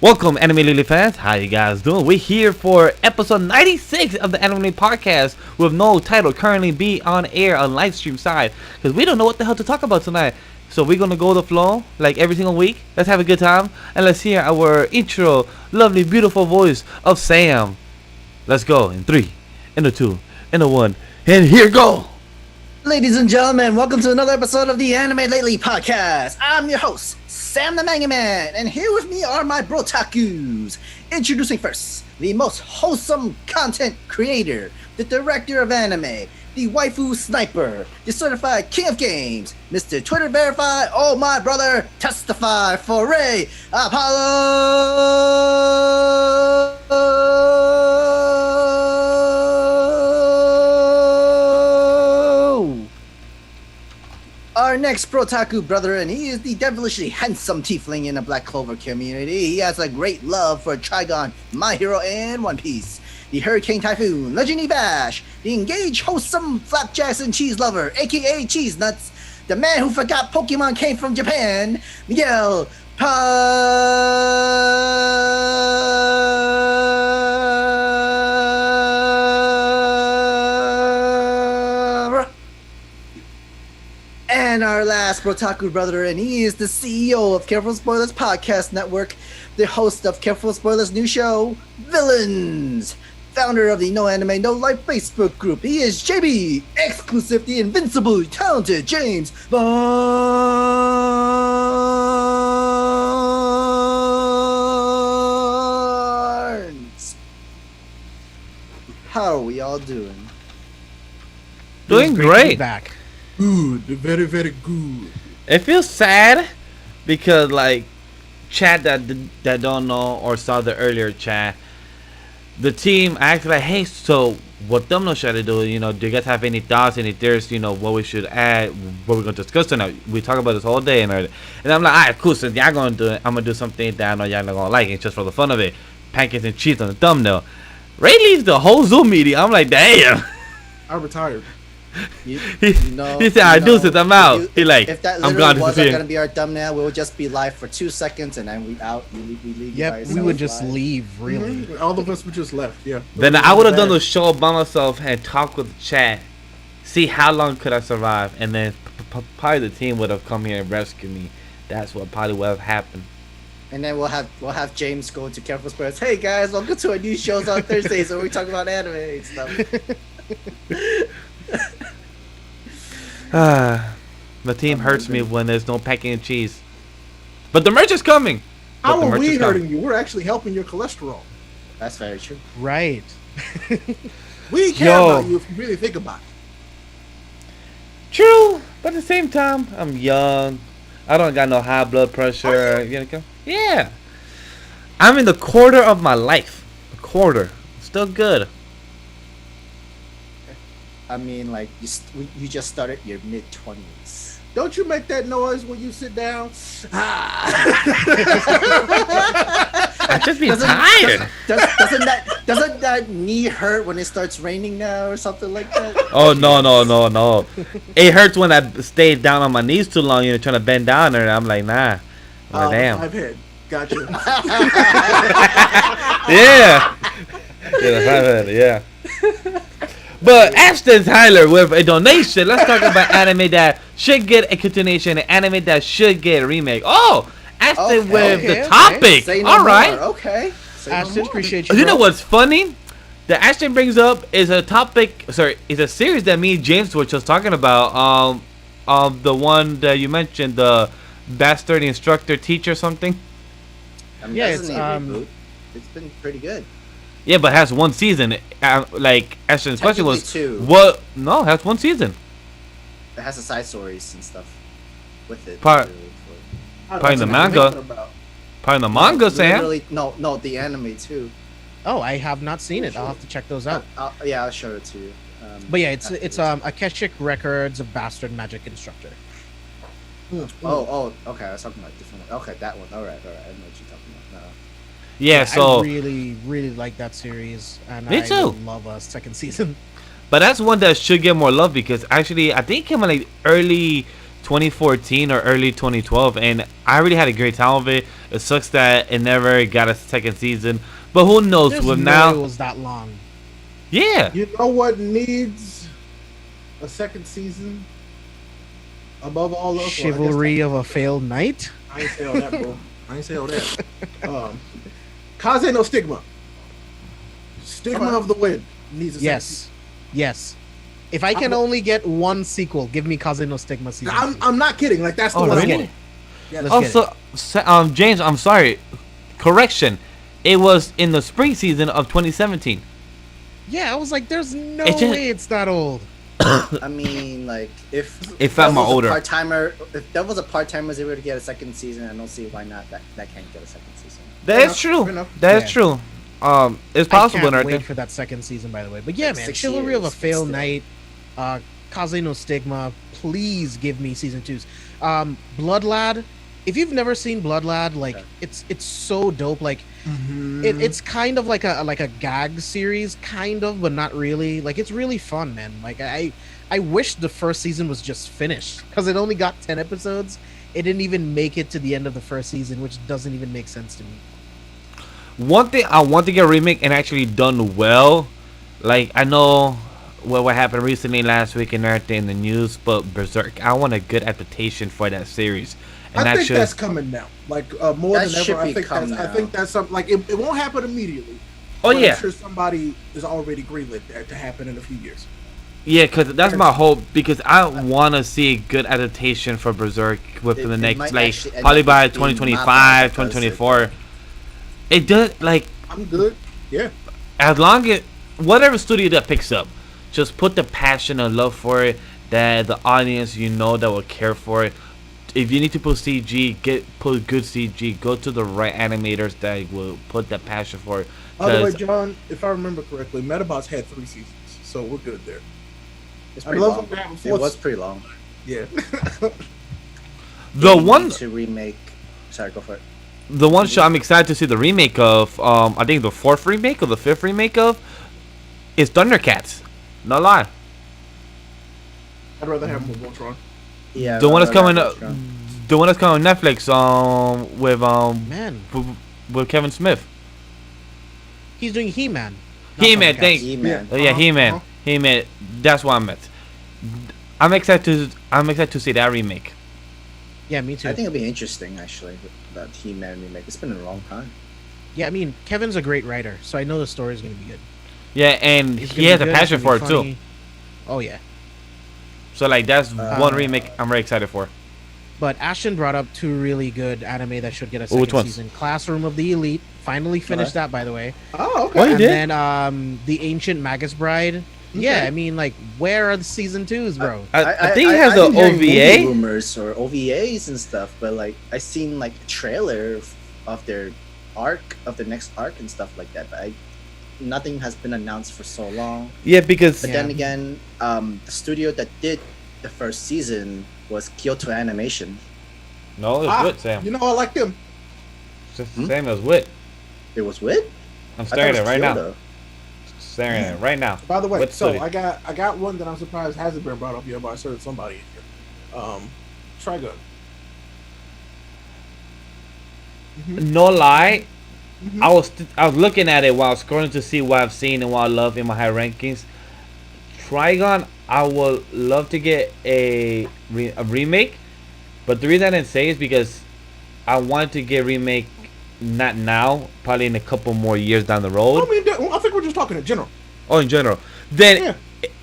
Welcome, Anime Lily fans. How you guys doing? We're here for episode 96 of the Anime Podcast with no title currently be on air on live stream side because we don't know what the hell to talk about tonight. So we're gonna go with the flow like every single week. Let's have a good time and let's hear our intro, lovely, beautiful voice of Sam. Let's go in 3, in a 2, in a 1, and here go. Ladies and gentlemen, welcome to another episode of the Anime Lately Podcast. I'm your host, Sam the Manga Man, and here with me are my brotakus. Introducing first, the most wholesome content creator, the director of anime, the waifu sniper, the certified king of games, Mr. Twitter Verified, oh my brother, testify for Ray Apollo! Our next Brotaku brother, and he is the devilishly handsome tiefling in the Black Clover community. He has a great love for Trigon, My Hero, and One Piece. The Hurricane Typhoon, Legendary Bash, the engaged, wholesome flapjacks and cheese lover, aka Cheese Nuts, the man who forgot Pokemon came from Japan, Miguel And our last Brotaku brother, and he is the CEO of Careful Spoilers Podcast Network, the host of Careful Spoilers' new show, Villains, founder of the No Anime No Life Facebook group. He is JB, exclusive, the invincible, talented James Barnes. How are we all doing? Doing great. Back. Good, very, very good. It feels sad because like chat that don't know or saw the earlier chat, the team acted like, hey, so what thumbnail should I do? You know, do you guys have any thoughts, any theories? You know, what we should add, what we're gonna discuss tonight? We talk about this all day and I'm like, all right, cool. So y'all gonna do it. I'm gonna do something that I know y'all not gonna like. It's just for the fun of it. Pancakes and cheese on the thumbnail. Ray leaves the whole Zoom meeting. I'm like, damn. I retired. He said, I do since I'm out. He like, if that I'm gone. wasn't gonna be our thumbnail, we would just be live for 2 seconds and then we out. We leave. Yep, we would just leave. Really, Mm-hmm. All of us would just left. Yeah. Then I would have done the show by myself and talk with the chat, see how long could I survive, and then probably the team would have come here and rescued me. That's what probably would have happened. And then we'll have James go to Careful Spoilers. Hey guys, welcome to our new shows on Thursdays where we talk about anime and stuff. The team hurts me when there's no packing and cheese. But the merch is coming. How are we hurting you? We're actually helping your cholesterol. That's very true. right? We care about you if you really think about it. True, but at the same time, I'm young. I don't got no high blood pressure. You know? Yeah. I'm in the quarter of my life. A quarter. Still good. I mean, like you just started your mid-20s. Don't you make that noise when you sit down? I just be tired. Doesn't that knee hurt when it starts raining now or something like that? Oh no! It hurts when I stay down on my knees too long. You know, trying to bend down, and I'm like, nah. I'm like, damn. I've had. Gotcha. Yeah. But Ashton Tyler with a donation. Let's talk about anime that should get a continuation and anime that should get a remake. Oh, Ashton with the topic. Say no all right. More. Okay. Ashton, appreciate you. You know what's funny? The Ashton brings up is a topic. Sorry, is a series that me and James were just talking about. The one that you mentioned, the bastard instructor teacher something. Yeah, it's reboot. It's been pretty good. Yeah, but it has one season. Like Ashton's question was, two. what? No, it has one season. It has the side stories and stuff with it. Part in the manga. Part in the manga, Sam. No, the anime too. Oh, I have not seen it. I'll have to check those out. I'll show it to you. But yeah, it's Akashic Records of Bastard Magic Instructor. Oh, okay. I was talking about different one. Okay, that one. All right. I know what you're talking about. No. Yeah, so I really like that series, and me too. I love second season. But that's one that should get more love because actually I think it came out like early 2014 or early 2012, and I really had a great time with it. It sucks that it never got a second season, but who knows? There's With no now, way it was that long. yeah. You know what needs a second season? Above all else, Chivalry of a failed knight. I ain't say all that, bro. I ain't say all that. Kaze no Stigma. Stigma of the Wind needs a second Yes, season. yes. If I can only get one sequel, give me Kaze no Stigma season. I'm not kidding. Like that's the Oh, one. really? I want. Yeah, Let's get Also, James, I'm sorry. Correction. It was in the spring season of 2017. Yeah, I was like, there's no It's just- way it's that old. I mean, like if It felt more older. part timer, if that was a part timer was able to get a second season, I don't see why not that can't get a second season. That's Fair true. enough. That's Yeah. true. It's possible I and can't wait everything. for that second season, by the way. But yeah, Like man, 6 Chivalry of a years, Failed still. Knight, Kaze no Stigma. Please give me season 2s. Blood Lad. If you've never seen Blood Lad, like Okay. it's so dope. Like it's kind of like a gag series, kind of, but not really. Like it's really fun, man. Like I wish the first season was just finished because it only got 10 episodes. It didn't even make it to the end of the first season, which doesn't even make sense to me. One thing I want to get a remake and actually done well. Like I know what happened recently last week and everything in the news, but Berserk. I want a good adaptation for that series. And I think actually, that's coming now. Like more That than should ever. I be think coming that's. I now. think that's something. Like it won't happen immediately. oh but yeah, I'm sure somebody is already greenlit that to happen in a few years. yeah, because that's my hope. Because I want to see a good adaptation for Berserk within the It next, might like actually end probably up by being 2025, manga because 2024. It does like I'm good. Yeah. as long as whatever studio that picks up, just put the passion and love for it that the audience that will care for it. If you need to put CG, put good CG. Go to the right animators that will put that passion for it. By the way, 'Cause John, if I remember correctly, Metabots had 3 seasons, so we're good there. It's I pretty love long. when we have a It fourth- was pretty long. Yeah. the They one, need to remake. Sorry, go for it. the one show I'm excited to see the remake of, I think the 4th remake or the 5th remake of, is Thundercats. No lie. I'd rather have more Voltron. Yeah, The one that's coming up, up. the one that's coming on Netflix, with Man, with Kevin Smith. he's doing He-Man. not He-Man, Thundercats. thank. He-Man. Oh, yeah, He-Man. Uh-huh. He-Man. That's what I meant. I'm excited to see that remake. Yeah, me too. I think it'll be interesting actually. That He-Man remake. It's been a long time. Yeah, I mean, Kevin's a great writer, so I know the story is going to be good. Yeah, and It's he gonna has be a good, passion it's for gonna it be too. funny. Oh yeah. So like that's one remake I'm very excited for. But Ashton brought up 2 really good anime that should get a Oh, which second ones? season. Classroom of the Elite. Finally finished that, by the way. Oh, okay. Oh, you And did? then The Ancient Magus Bride. Yeah, Okay. I mean, like, where are the season 2s, bro? I think he has I've the been hearing movie OVA. rumors or OVAs and stuff, but like I seen like a trailer of their arc of the next arc and stuff like that. But nothing has been announced for so long. Yeah, because But Yeah. then again, the studio that did the first season was Kyoto Animation. no, it's Wit, Sam. You know I like them. It's just the same as Wit. It was Wit. I'm I thought staring it at it was right now. Kyoto. Staring at it right now. By the way, Wit so studio. I got one that I'm surprised hasn't been brought up yet, but I heard somebody in here. Trigun. No lie, Mhm. I was looking at it while I was scrolling to see what I've seen and what I love in my high rankings. Trigon, I would love to get a remake, but the reason I didn't say is because I wanted to get a remake not now, probably in a couple more years down the road. I mean, I think we're just talking in general. Oh, in general. Then, Yeah.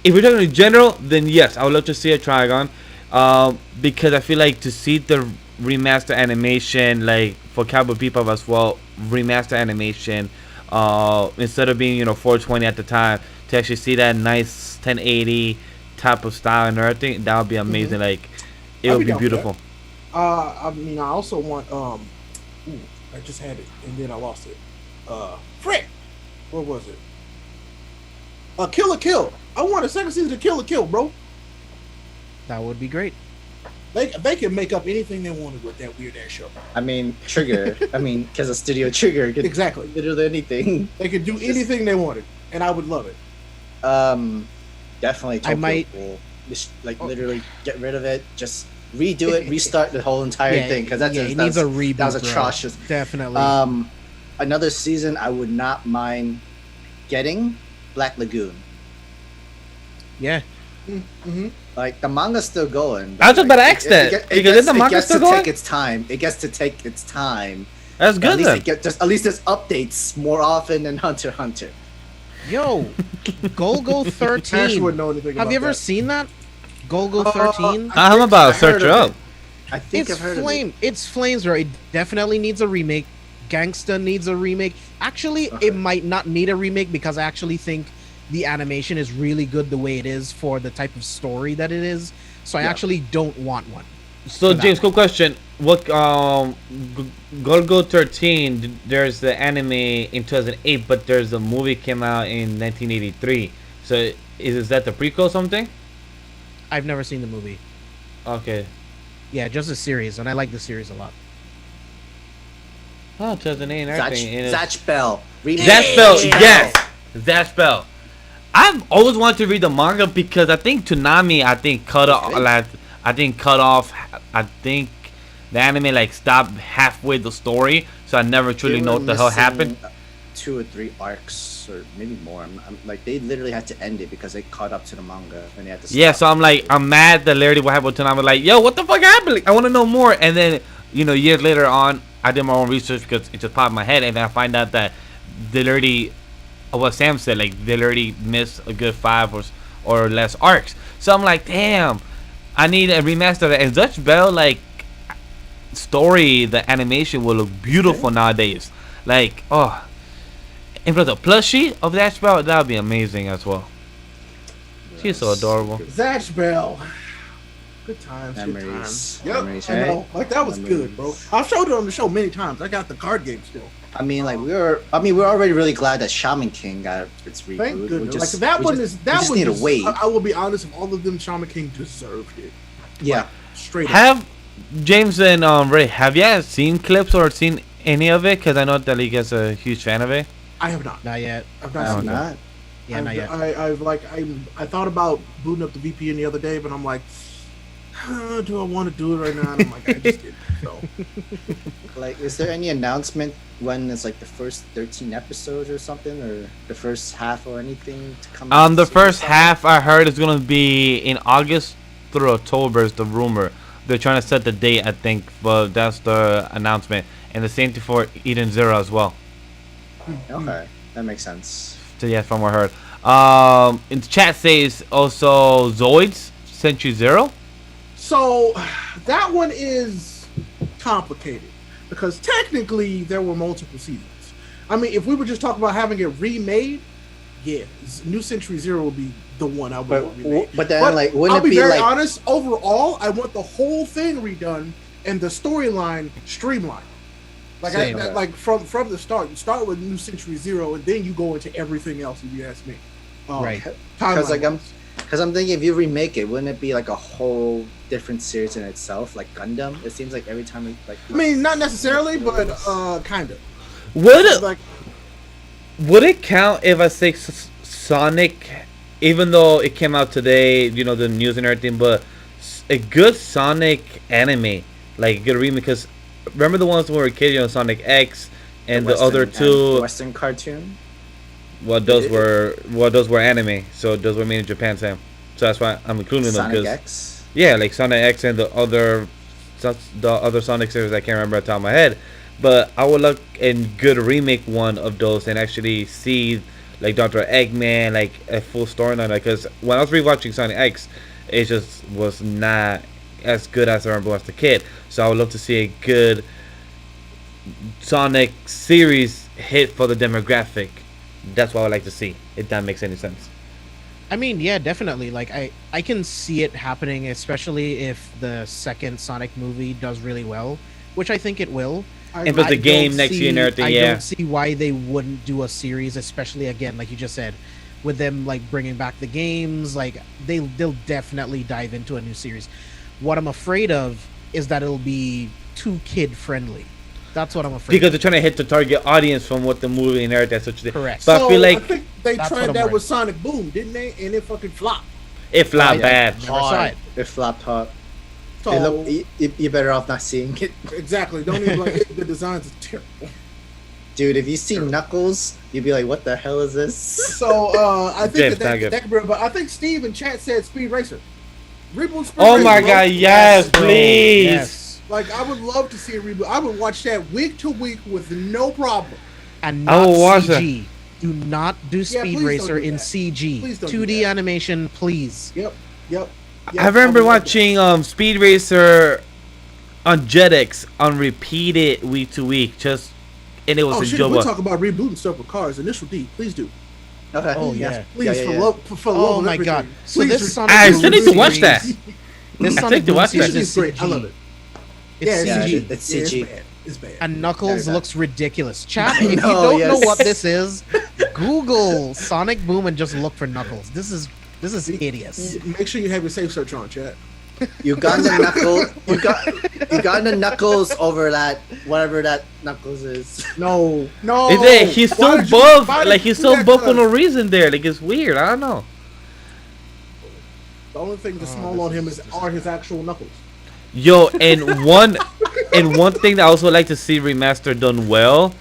if we're talking in general, then yes, I would love to see a Trigon, because I feel like to see the remaster animation, like for Cowboy Bebop as well, remaster animation, instead of being 420 at the time, to actually see that nice 1080 type of style and everything, that would be amazing. Like, it I'd would be be down for beautiful. I mean, I also want I just had it and then I lost it. Frick, what was it? Kill la Kill. I want a second season of Kill la Kill, bro. That would be great. They can make up anything they wanted with that weird ass show. I mean, Trigger. I mean, because a studio Trigger could Exactly. literally anything. They could do anything they wanted, and I would love it. Definitely. Tokyo might- Ghoul. Literally get rid of it. Just redo it, restart the whole entire thing because it needs a reboot. That was bro. atrocious. Definitely. Another season I would not mind getting Black Lagoon. Yeah. Mm-hmm. Like the manga's still going. I was just about to ask that because is the manga still going? It gets to take its time. That's good then. At least there's updates more often than Hunter x Hunter. Yo, Golgo Ash 13. wouldn't know anything Have about you ever that. seen that? Golgo 13? I'm about to I heard search her of up. I think It's I've heard flame. It's flames, bro. It definitely needs a remake. Gangsta needs a remake. Actually, Okay. it might not need a remake because I actually think the animation is really good the way it is for the type of story that it is. So I Yeah. actually don't want one. So for that James, one. cool question. What Golgo 13? There's the anime in 2008, but there's a movie came out in 1983. So is that the prequel or something? I've never seen the movie. Okay. Yeah, just the series, and I like the series a lot. Oh, 2008 and everything. And it's- Zatch Bell. Zatch Bell, yes. Zatch Bell. I've always wanted to read the manga because I think Toonami, cut off. I think the anime like stopped halfway the story, so I never truly They know were what the hell happened. missing 2 or 3 arcs, or maybe more. I'm like they literally had to end it because they caught up to the manga and they had to. Stop. Yeah, so I'm mad that literally what happened with Toonami. Like, yo, what the fuck happened? Like, I want to know more. And then years later on, I did my own research because it just popped in my head, and then I find out that they literally, what Sam said, like they literally missed a good 5 or less arcs. So I'm like, damn, I need a remaster of that. And Dutch Bell, like, story, the animation will look beautiful nowadays. Like, oh, and plus a plushie of Dutch Bell, that would be amazing as well. She's so adorable. Zatch Bell. Good times. Good Memories. times. Yep. Memories, I know. right? Like that was good, bro. I've showed it on the show many times. I got the card game still. I mean, like we're already really glad that Shaman King got its reboot. Thank goodness. We just, like that we one just, is we that just one. need to wait. I will be honest. Of all of them, Shaman King deserved it. Yeah. Straight up. Have James and Ray, have you seen clips or seen any of it? Because I know that you guys are a huge fan of it. I have not. Not yet. I've I'm not seen that. not. Yeah, not yet. I thought about booting up the VPN the other day, but I'm like, do I want to do it right now? And I'm like, I just didn't. So Like, is there any announcement when it's like the first 13 episodes or something, or the first half or anything to come out? The soon first or half I heard is gonna be in August through October is the rumor. They're trying to set the date, I think, but that's the announcement. And the same thing for Eden Zero as well. something? Okay, that makes sense. So yeah, from what I heard. In the chat says also Zoids Century Zero. So that one is complicated because technically there were multiple seasons. I mean, if we were just talking about having it remade, yeah, New Century Zero would be the one I would want remade. But then, like, wouldn't I'll it be be very like? honest. Overall, I want the whole thing redone and the storyline streamlined. Like, Same. like from the start, you start with New Century Zero, and then you go into everything else. If you ask me, Right. Because like timeline-wise. I'm thinking if you remake it, wouldn't it be like a whole different series in itself, like Gundam? It seems like every time we like. I mean, not necessarily, but kind of. Would Like, it count if I say Sonic, even though it came out today, the news and everything, but a good Sonic anime, like a good remake? Because remember the ones when we were kids, Sonic X and the other two. the Western cartoon. Those were anime, so those were made in Japan, Sam. So that's why I'm including them. Sonic Because X. yeah, like Sonic X and the other Sonic series I can't remember off the top of my head. But I would look and good remake one of those and actually see like Dr. Eggman, like a full storyline. Because when I was rewatching Sonic X, it just was not as good as I remember as a kid. So I would love to see a good Sonic series hit for the demographic. That's what I would like to see, if that makes any sense. I mean, yeah, definitely. Like, I can see it happening, especially if the second Sonic movie does really well, which I think it will. And plus the game next year and everything, I yeah. don't see why they wouldn't do a series, especially again, like you just said, with them like bringing back the games. Like they'll definitely dive into a new series. What I'm afraid of is that it'll be too kid friendly. That's what I'm afraid. Because of. they're trying to hit the target audience from what the movie and everything. Such a Correct. But I feel like think they That's what tried I'm that worried. with Sonic Boom, didn't they? And it fucking flopped. it flopped yeah. bad. Never saw it. It flopped hard. So you're better off not seeing it. exactly. Don't even like the designs are terrible. Dude, if you see Knuckles, you'd be like, what the hell is this? So I think that could be, but I think Steve in chat said Speed Racer. Reboot Speed Oh Racer, my bro. god, yes, bro. please. Yes. Like I would love to see a reboot. I would watch that week to week with no problem. And I not will watch CG. Do not do Yeah, Speed please don't Racer do in that. CG. Please don't do 2D that. animation, please. Yep. I remember watching Speed Racer on Jetix on repeated week to week, and it was Oh shit! enjoyable. We'll talk about rebooting stuff with cars. Initial D, please do. Okay. Oh, yeah. Please, Yeah. for love Oh of my everything. god. So Please this Sonic I Boom still need to watch series- that. This I Sonic think to Boom watch that. series is It's great. CG. I love it. It's Yeah, CG. it's CG. It's bad. And Knuckles Very looks ridiculous. Chat, I if you know, don't know yes. what this is, Google Sonic Boom and just look for Knuckles. This is hideous. Make sure you have your safe search on, chat. You got the Knuckles. You got the Knuckles over that whatever that Knuckles is. No. Is it? He's Why so did you- buff. why did Like you he's do so that buff to for no us? reason there. Like it's weird. I don't know. The only thing that's small on him are his actual knuckles. Yo, and one thing that I also like to see remastered done well,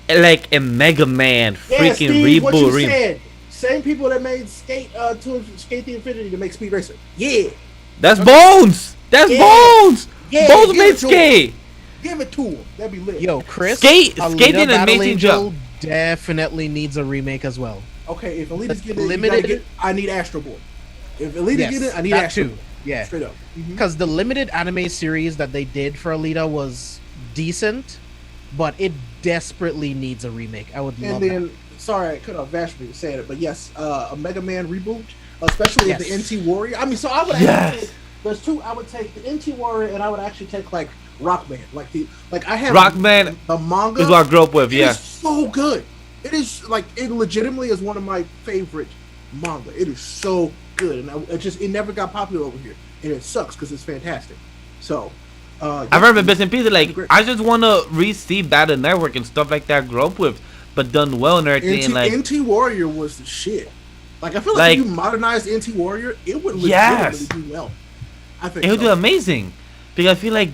like a Mega Man freaking Steve, what you reboot. said. Same people that made Skate the Infinity to make Speed Racer. Yeah. That's Bones. That's Yeah. Bones. Yeah, Bones give made it to him. Skate. Give it to him. That'd be lit. Yo, Chris, Skate Alita did an Battle amazing Angel job. definitely needs a remake as well. Okay, if Elita's getting it, Limited- I need Astro Boy. If Elita Yes, getting it, I need that Astro too. Boy. Yeah. Straight up. Because the limited anime series that they did for Alita was decent, but it desperately needs a remake. I would love And then, sorry, I cut off Vash for saying it, but yes, a Mega Man reboot, especially Yes. if the NT Warrior. I mean, so I would Yes. actually, there's two. I would take the NT Warrior, and I would actually take like Rockman, like I have Rockman the manga. is what I grew up with. It Yeah. is so good. It is like it legitimately is one of my favorite manga. It is so good, and it never got popular over here, and it sucks because it's fantastic. So, I remember bits and pieces. Like Great. I just want to re-see Battle Network and stuff like that. I grew up with, but done well and everything. and like NT Warrior was the shit. Like I feel like, Like- if you modernized NT Warrior, it would Yes. legitimately do well. I think it would so. do amazing, because I feel like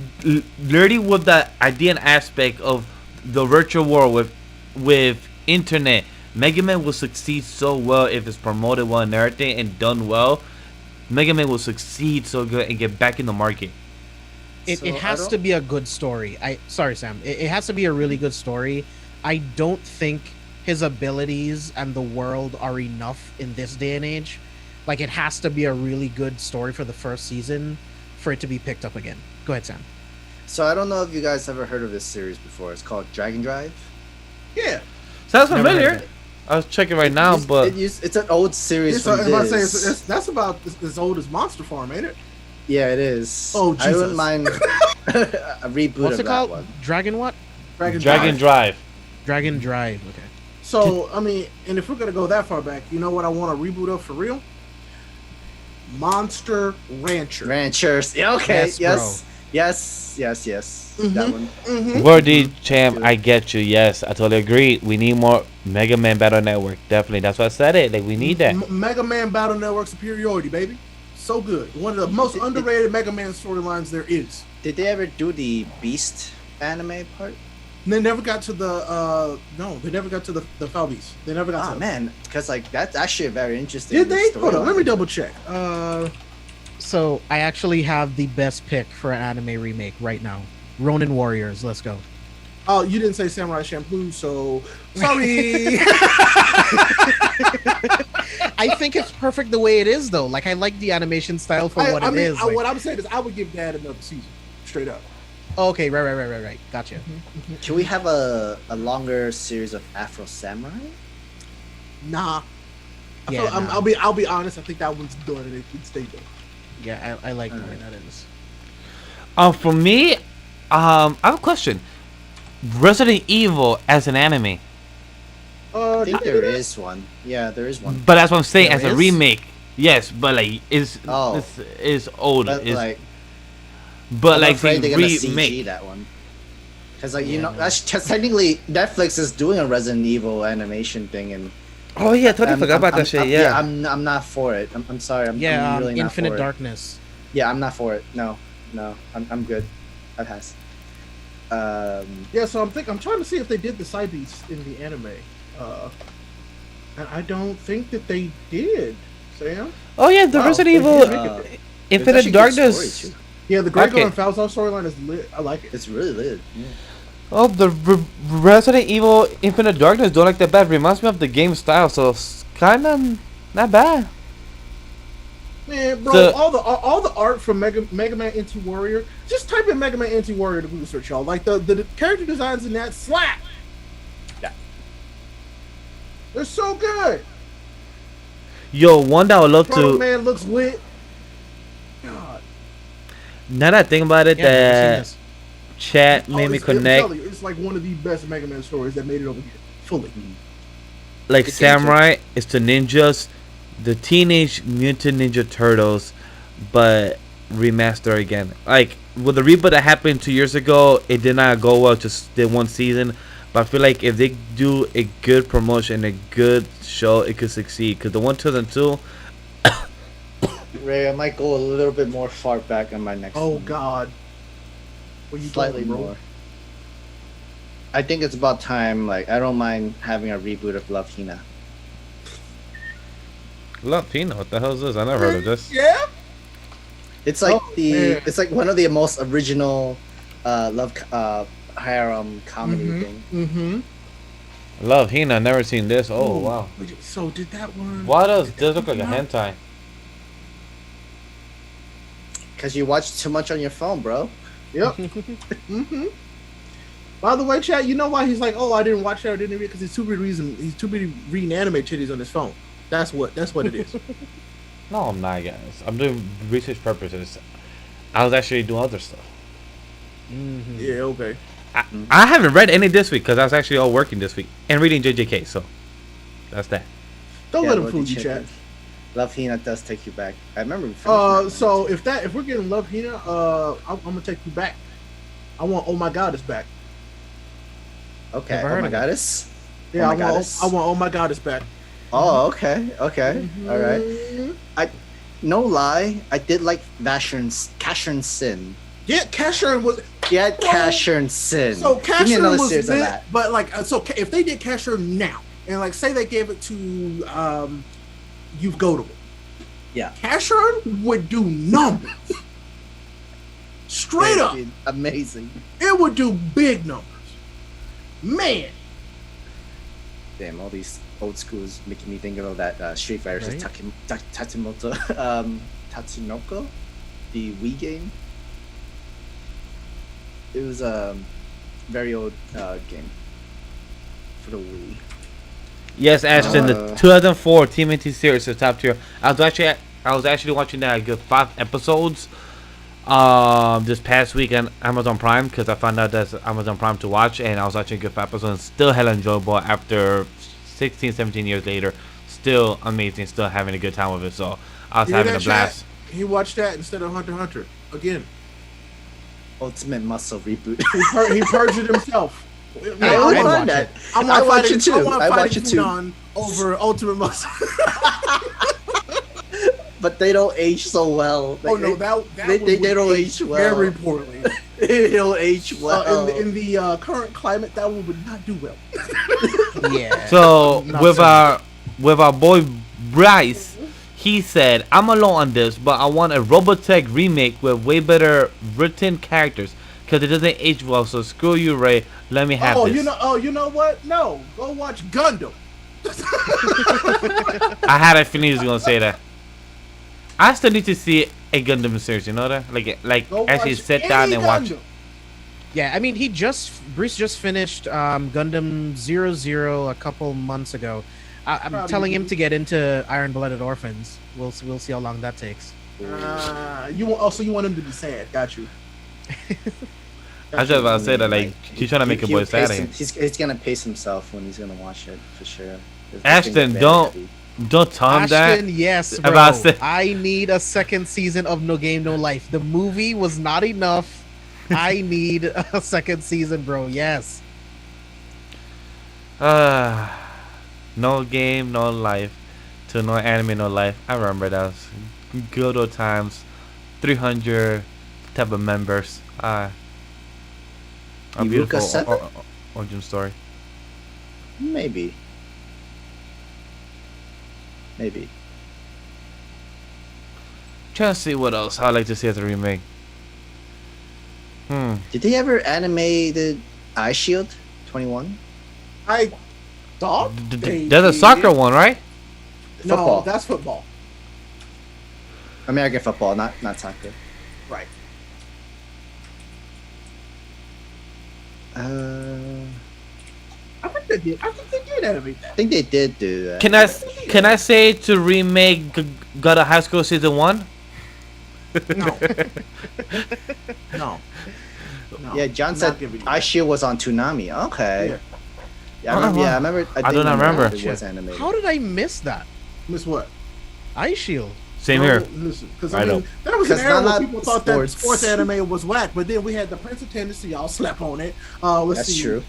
Literally with the idea and aspect of the virtual world with internet, Mega Man will succeed so well if it's promoted well and everything and done well. Mega Man will succeed so good and get back in the market. It So, has I to be a good story. Sorry, Sam. It has to be a really good story. I don't think his abilities and the world are enough in this day and age. Like, it has to be a really good story for the first season for it to be picked up again. Go ahead, Sam. So I don't know if you guys ever heard of this series before. It's called Dragon Drive. Yeah. Sounds Never heard familiar. of it. I was checking right now, but It's an old series It's, from if I say Diz. that's about as old as Monster Farm, ain't it? Yeah, it is. Oh, I Jesus. wouldn't mind a reboot What's of it that called? one. Dragon what? Dragon Drive. Drive. Dragon Drive. Okay. So I mean, and if we're gonna go that far back, you know what I want a reboot of for real? Monster Rancher. Ranchers. Yeah, okay. Yes, Yes. That one. Mm-hmm. Wordy champ, I get you. Yes, I totally agree. We need more Mega Man Battle Network. Definitely, that's why I said it. Like we need that. Mega Man Battle Network superiority, baby. So good. One of the most underrated Mega Man storylines there is. Did they ever do the Beast anime part? And they never got to the they never got to the Falbies. They never got Oh to man, because like that's actually a very interesting. Did they? Hold on, storyline. let me double check. So, I actually have the best pick for an anime remake right now. Ronin Warriors. Let's go. Oh, you didn't say Samurai Champloo, so sorry. I think it's perfect the way it is, though. Like, I like the animation style for what it is. Like- what I'm saying is, I would give Dad another season, straight up. Okay, right. Gotcha. Can we have a longer series of Afro Samurai? Nah. Yeah, nah. I'll be honest. I think that one's done, and it can stay done. Yeah, I like the way that is. For me, I have a question. Resident Evil as an anime, I think there is one. Yeah, there is one. but that's what I'm saying. There As a is? remake, yes, but like it's Oh. is old. But Is, like, but I'm like afraid the they're gonna CG remake. that one. Because like Yeah, you know, no. that's because technically Netflix is doing a Resident Evil animation thing, and Oh yeah, I totally forgot about that shit. Yeah. I'm not for it. I'm sorry. I'm Yeah, really not Infinite for it. Darkness. Yeah, I'm not for it. No, No, I'm good. I pass. Yeah, so I'm trying to see if they did the side beats in the anime. And I don't think that they did. Sam? Oh yeah, the Wow, Resident they Evil did make it. There's actually Infinite good story, Darkness. too. Yeah, the Grego Okay. and Falzon storyline is lit. I like it. It's really lit. Yeah. Oh, the Resident Evil Infinite Darkness don't like that bad. Reminds me of the game style, so it's kind of not bad. Man, bro, The- all the art from Mega Man Anti Warrior. Just type in Mega Man Anti Warrior to Google search, y'all. Like the character designs in that slap. Yeah. They're so good. Yo, one that I would love Proto to. Man looks lit. God. Now that I think about it, Yeah, I've that seen chat made me I'm connect. telling you, it's like one of the best Mega Man stories that made it over here fully. Like It came to- Samurai, it's the ninjas, the Teenage Mutant Ninja Turtles, but remaster again. Like with the reboot that happened 2 years ago, it did not go well. Just did one season, but I feel like if they do a good promotion, a good show, it could succeed. Cause the one 2002, Ray, I might go a little bit more far back on my next. Oh one. God. Where you Slightly going, bro? more. I think it's about time. Like, I don't mind having a reboot of Love Hina. Love Pino. What the hell is this? I never heard of this. Yeah. It's like Oh, man. it's like one of the most original love harem comedy thing. Mm-hmm. Love Hina. Never seen this. Oh wow. So did that one? Why does this look like a hentai? Cause you watch too much on your phone, bro. Yep. Mm-hmm. By the way, chat, you know why he's like, oh, I didn't watch that or didn't read it? Because he's too busy reading anime titties on his phone. That's what it is. No, I'm not, guys. I'm doing research purposes. I was actually doing other stuff. Mm-hmm. Yeah, okay. I haven't read any this week because I was actually all working this week and reading JJK. So that's that. Don't Yeah, let him what fool the you, chick chat. is. Love Hina does take you back. I remember. we finished that So one. if we're getting Love Hina, I'm gonna take you back. I want Oh My Goddess back. Okay, Never oh heard my of it. goddess. Yeah, Oh My Goddess? I want Oh My Goddess back. Oh, okay, okay, all right. Mhm. No lie, I did like Casshern Sin. Yeah, Casshern was Get Casshern Sin. so Give me Casshern another was series of lit, that. but like if they did Casshern now and like say they gave it to You've Goatable. Yeah. Casshern would do numbers. Straight up, Dude, amazing. it would do big numbers. Man, Damn, all these old schools making me think of that Street Fighter Right. Tatsunoko, the Wii game. It was a very old game for the Wii. Yes, Ashton, the 2004 TMNT series is top tier. I was actually watching that a good 5 episodes this past week on Amazon Prime because I found out that's Amazon Prime to watch, and I was watching a good 5 episodes and still hella enjoyable after 16, 17 years later. Still amazing, still having a good time with it. So I was You hear having a that, blast. chat? He watched that instead of Hunter x Hunter again. Ultimate Muscle reboot. He purged it himself. I would I'd find watch that. I'm I not watch fighting. it too. I watch it too. Funan over Ultimate Muscle. But they don't age so well. Oh Like, no, they one would don't age well. very poorly. they don't age well. In the current climate, that one would not do well. Yeah. So Not with so our boy Bryce, he said, "I'm alone on this, but I want a Robotech remake with way better written characters because it doesn't age well. So screw you, Ray. Let me have this." You know what? No, go watch Gundam. I had a feeling he was gonna say that. I still need to see a Gundam series. You know that, like Go actually watch sit down any and watch. Gundam. Yeah, I mean, Bruce just finished Gundam 00 a couple months ago. I'm Proud of telling you, him Bruce. to get into Iron Blooded Orphans. We'll see how long that takes. You want him to be sad? Got you. I was just about to say that, like, he's trying to make a boy sad. He's gonna pace himself when he's gonna watch it for sure. This Ashton, thing's very don't- heavy. Don't tell him that. Ashton, yes, bro. About to say- I need a second season of No Game No Life. The movie was not enough. I need a second season, bro. Yes. No game, no life. To no anime, no life. I remember that was good old times. 300, type of members. A Iruka beautiful Seven? origin story. Maybe. Trying to see what else I'd like to see as a remake. Did they ever animate the Eye Shield 21? I thought they There's a did. soccer one, right? No, Football. that's football. American football, not soccer. Right. I think they did. I think they did animate I that. think they did do that. Can I say to remake Got a High School Season 1? No. No. No. Yeah, John I'm said not giving you Eye that. Shield was on Toonami. Okay. Yeah. Yeah, I remember. I do not remember. It was animated. How did I miss that? Miss what? Eye Shield. Same No, here. Listen, because I I know. mean, there was an 'Cause era not where a people lot thought sports. that sports anime was whack, but then we had the Prince of Tennessee. Y'all slept on it. Let's That's see. true.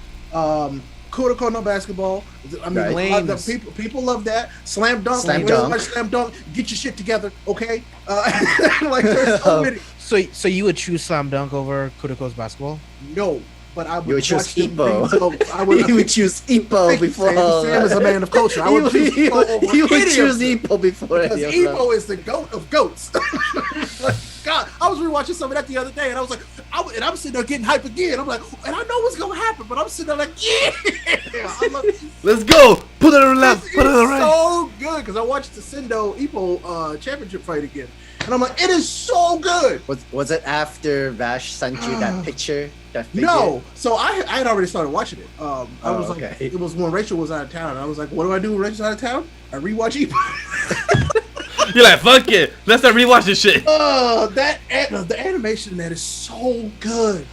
Kuroko no basketball. I mean, Right. a lot of the people love that. Slam dunk. Slam When you dunk. watch Slam dunk. Get your shit together, okay? Like there's so many. So you would choose Slam Dunk over Kuroko's basketball? No, but I would You would choose watch them Ippo. bring- so I would. You would choose Ippo before. Sam is a man of culture. I would choose Ippo over you would any choose of them. Ippo before Because any of them. Evo is the goat of goats. God, I was rewatching some of that the other day, and I was like, I'm sitting there getting hype again. I'm like, and I know what's gonna happen, but I'm sitting there like, yeah. I love Let's go. Put it on the left. it's Put it on the right. so good because I watched the Sendo Evo championship fight again, and I'm like, it is so good. Was it after Vash sent you that picture? That figure? No, so I had already started watching it. I was like, okay. it was when Rachel was out of town. And I was like, what do I do when Rachel's out of town? I rewatch Evo. You're like, fuck it. Let's not rewatch this shit. The animation in that is so good.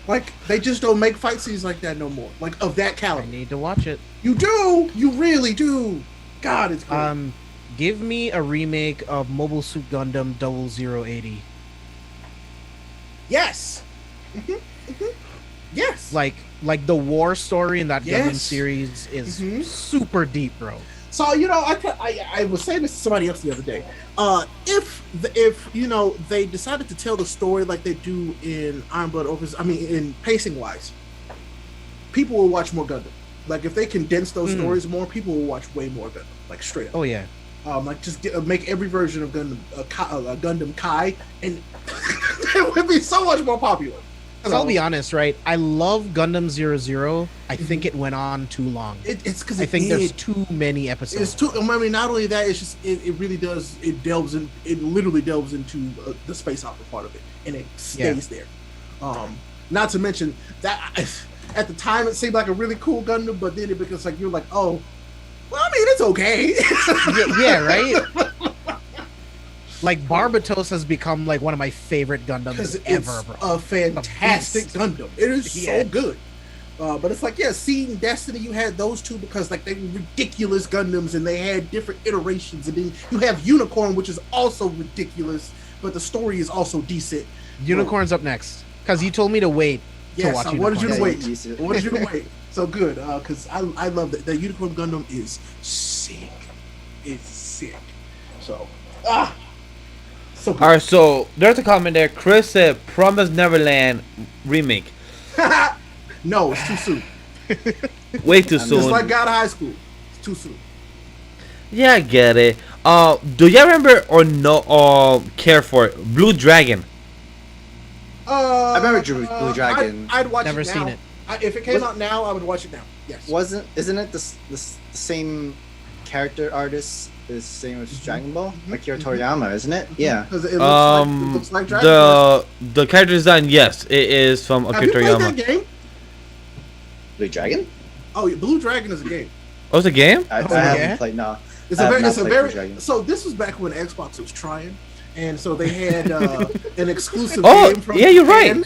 Like they just don't make fight scenes like that no more. Like of that I caliber. need to watch it. You do. You really do. God, it's good. Give me a remake of Mobile Suit Gundam 0080. Yes. Yes. Like the war story in that Gundam Yes. series is Mhm. super deep, bro. So I was saying this to somebody else the other day. If they decided to tell the story like they do in Iron Blood Opus, I mean in pacing wise, people will watch more Gundam. Like if they condense those stories more, people will watch way more Gundam. Like straight up. Oh yeah. Like just make every version of Gundam Gundam Kai, and it would be so much more popular. Because I'll be honest, right? I love Gundam 00. I think it went on too long. It's because I think there's too many episodes. It's too. I mean, not only that, it's just it really does. It delves in. It literally delves into the space opera part of it, and it stays there. Not to mention that at the time it seemed like a really cool Gundam, but then it becomes like you're like, oh, well, I mean, it's okay. yeah, right. Like Barbatos has become like one of my favorite Because Gundams it's ever, bro. a fantastic Gundam. It is Yeah. so good. But it's like, yeah, seeing Destiny, you had those two because like they were ridiculous Gundams and they had different iterations. And then you have Unicorn, which is also ridiculous, but the story is also decent. Unicorn's up next. Because you told me to wait to Yes, watch I wanted you to Unicorn. wait. I wanted you to wait. So good, because I love that. The Unicorn Gundam is sick. It's sick. So, so good. All right, so there's a comment there. Chris said, "Promise Neverland remake." No, it's too soon. Way too Just soon. like God of High School. It's too soon. Yeah, I get it. Do y'all remember or no? Care for it? Blue Dragon? I remember Blue Dragon. I'd watch Never it now. seen it. If it came out now, I would watch it now. Yes. Isn't it the same character artist is same as Dragon Ball? Akira Toriyama, isn't it? Yeah. Because it looks like Dragon Ball. The character design, yes, it is from Have Akira you played Toriyama. that game? Blue Dragon? Oh, yeah, Blue Dragon is a game. Oh, it's a game? I Oh, haven't yeah? played. No. It's I a have very, not it's a played very. Blue Dragon. So this was back when Xbox was trying, and so they had an exclusive Oh, game from yeah, you're Japan.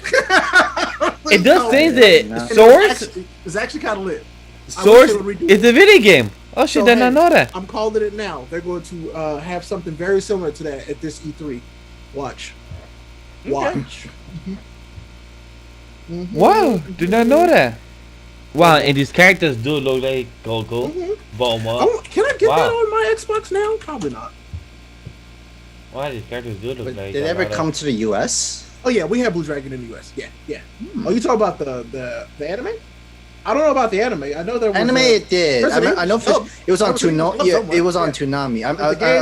It does So- say And that it Source. It's actually kind of lit. I wish Source they would redo is it. a video game. Oh shit, So, did not hey, know that. I'm calling it now. They're going to have something very similar to that at this E3. Watch. Watch. Wow, did not know that. Wow, and these characters do look like Goku, Bulma. Can I get Wow. that on my Xbox now? Probably not. Wow, these characters do look But like. did it ever come to the US? Oh yeah, we have Blue Dragon in the US. Yeah, yeah. Oh, you talking about the anime? I don't know about the anime. I know there was Anime it did. I know Resident it was on Evil. Toonami. Yeah, it was on Toonami. I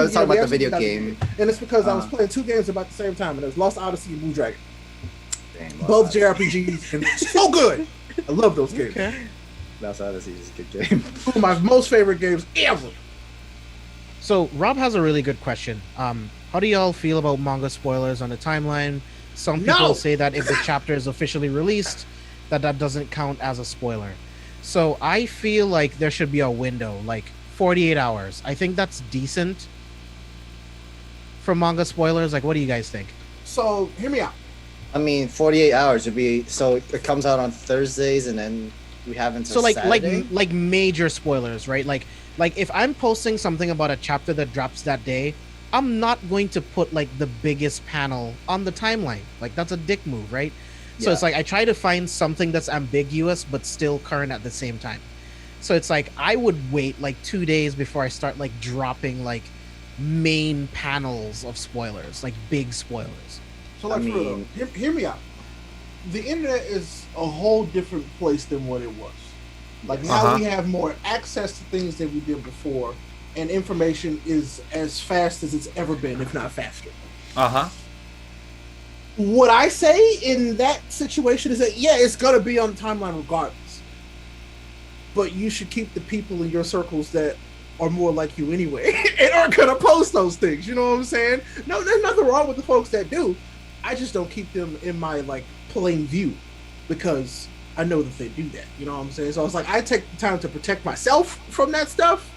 was talking about the video game. And it's because I was playing two games about the same time, and it was Lost Odyssey and Blue Dragon. Dang, Both JRPGs, and so good. I love those games. Okay. Lost Odyssey is a good game. Two of my most favorite games ever. So Rob has a really good question. How do y'all feel about manga spoilers on the timeline? Some people say that if the chapter is officially released, that doesn't count as a spoiler. So I feel like there should be a window, like 48 hours. I think that's decent for manga spoilers. Like, what do you guys think? So hear me out. I mean, 48 hours would be so it comes out on Thursdays and then we have until So Saturday? like major spoilers, right? Like if I'm posting something about a chapter that drops that day, I'm not going to put like the biggest panel on the timeline. Like that's a dick move, right? So Yeah. it's like I try to find something that's ambiguous but still current at the same time. So it's like I would wait like 2 days before I start like dropping like main panels of spoilers, like big spoilers. So like, I for real, mean- hear me out. The internet is a whole different place than what it was. Like now we have more access to things than we did before, and information is as fast as it's ever been, if not faster. What I say in that situation is that yeah, it's gonna be on the timeline regardless. But you should keep the people in your circles that are more like you anyway and aren't gonna post those things. You know what I'm saying? No, there's nothing wrong with the folks that do. I just don't keep them in my like plain view because I know that they do that. You know what I'm saying? So it's like I take the time to protect myself from that stuff.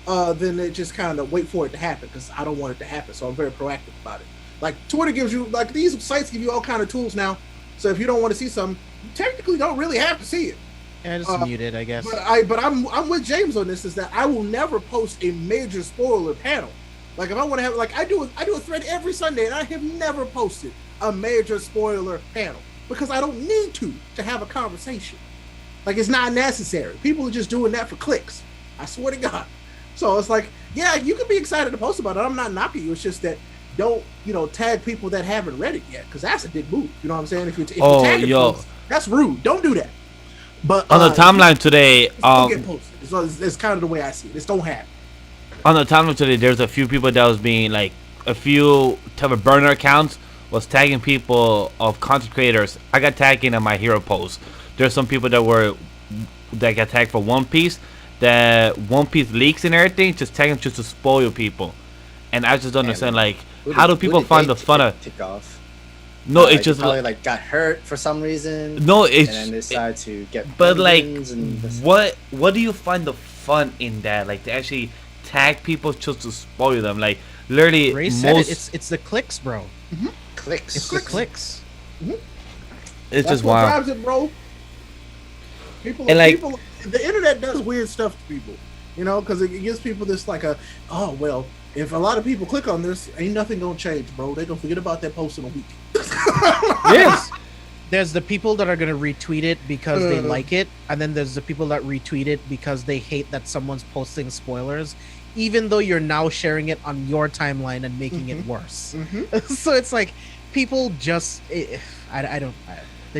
Then it just kind of wait for it to happen because I don't want it to happen. So I'm very proactive about it. Like Twitter gives you like these sites give you all kind of tools now. So if you don't want to see something, you technically don't really have to see it. Yeah, just muted, I guess. But I'm with James on this. Is that I will never post a major spoiler panel. Like if I want to have like I do a thread every Sunday, and I have never posted a major spoiler panel because I don't need to have a conversation. Like it's not necessary. People are just doing that for clicks. I swear to God. So it's like, yeah, you can be excited to post about it. I'm not knocking you. It's just that don't tag people that haven't read it yet because that's a dick move. You know what I'm saying? If you tag folks, that's rude. Don't do that. But on the timeline today, get posted. So it's kind of the way I see it. It's don't happen. on the timeline today, there's a few people that was being like a few type of burner accounts was tagging people of content creators. I got tagged in my hero post. There's some people that got tagged for One Piece, that One Piece leaks and everything, just tagging just to spoil people. And I just don't understand like how do people find the fun of tick off? no, Like, it's just probably like got hurt for some reason. no, it's and then decide to get. but like vengeance and this- what do you find the fun in that? Like to actually tag people just to spoil them? Like literally Ray said it, it's the clicks, bro. clicks. It's the clicks. it's That's just what wild. drives it, bro. People, And, like- people, the internet does weird stuff to people, because it gives people this like oh well, if a lot of people click on this, ain't nothing gonna change, bro. They gonna forget about that post in a week. Yes. There's the people that are gonna retweet it because they like it, and then there's the people that retweet it because they hate that someone's posting spoilers, even though you're now sharing it on your timeline and making it worse. So it's like people just, they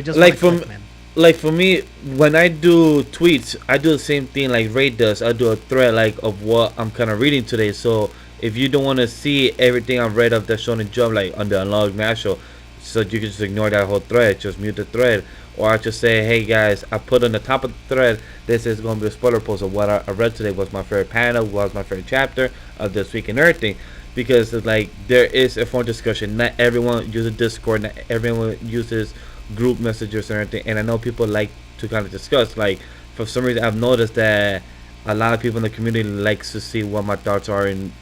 just Like wanna from click, man. like for me, when I do tweets, I do the same thing like Ray does. I do a thread like of what I'm kind of reading today. So if you don't want to see everything I've read of the Shonen Jump, like on the Unlocked National, so you can just ignore that whole thread, just mute the thread, or I just say, hey guys, I put on the top of the thread, this is going to be a spoiler post of what I read today. What's my favorite panel? What's my favorite chapter of this week and everything? Because it's like there is a phone discussion. Not everyone uses Discord. Not everyone uses group messages and everything. And I know people like to kind of discuss. Like for some reason, I've noticed that a lot of people in the community likes to see what my thoughts are in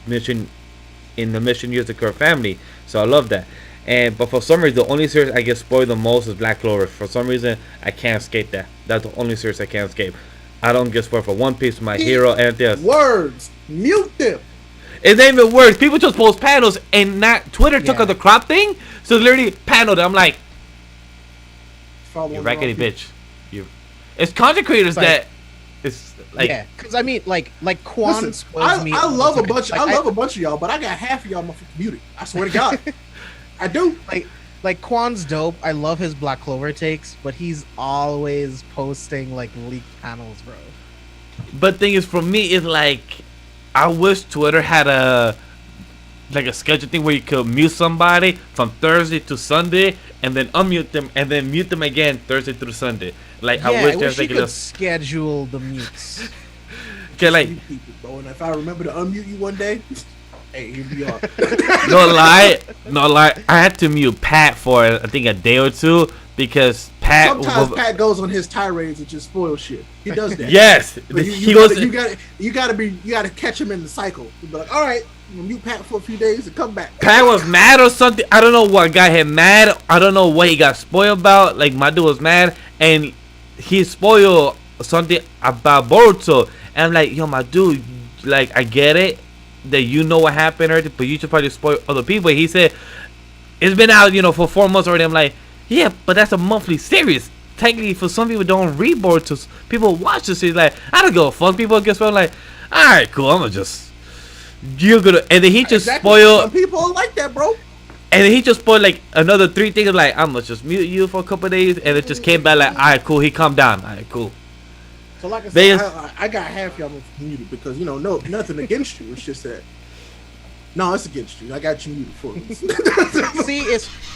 the Mission Years of Curve family. So I love that. But for some reason, the only series I get spoiled the most is Black Clover. For some reason, I can't escape that. That's the only series I can't escape. I don't get spoiled for One Piece, My Hero, anything else. Words, mute them. It ain't even worse. People just post panels, and not Twitter took out the crop thing, so literally paneled. I'm like, you raggedy bitch. It's content creators Like- that. It's like Yeah, because I mean, like Quan Listen, spoils me. I love a bunch. Like, I love a bunch of y'all, but I got half of y'all motherfucking muted. I swear to God, I do. Like Quan's dope. I love his Black Clover takes, but he's always posting like leaked panels, bro. But thing is, for me, it's like I wish Twitter had a schedule thing where you could mute somebody from Thursday to Sunday and then unmute them and then mute them again Thursday through Sunday. Like Yeah, I wish you there's like could schedule the mutes. okay, like You people, bro. And if I remember to unmute you one day, hey, here we are. no lie. I had to mute Pat for I think a day or two because Pat. Sometimes Pat goes on his tirades and just spoils shit. He does that. Yes, But he goes. you gotta catch him in the cycle. You be like, all right, we'll mute Pat for a few days and come back. Pat was mad or something. I don't know what got him mad. I don't know what he got spoiled about. Like my dude was mad and he spoiled something about Boruto. And I'm like, yo, my dude, like I get it that you know what happened, or but you should probably spoil other people. He said it's been out, for 4 months already. I'm like, yeah, but that's a monthly series. Technically, for some people don't read Boruto. People watch the series. Like I don't give a fuck. People get spoiled. Like, all right, cool. I'm gonna just. You're gonna, and then he just spoiled. Some people are like that, bro. And then he just spoiled like another 3 things. Like I'm gonna just mute you for a couple of days, and it just came back like, all right, cool. He calmed down. All right, cool. So like I said, I got half y'all muted because no, nothing against you. It's just that. No, it's against you. I got you muted for me. See,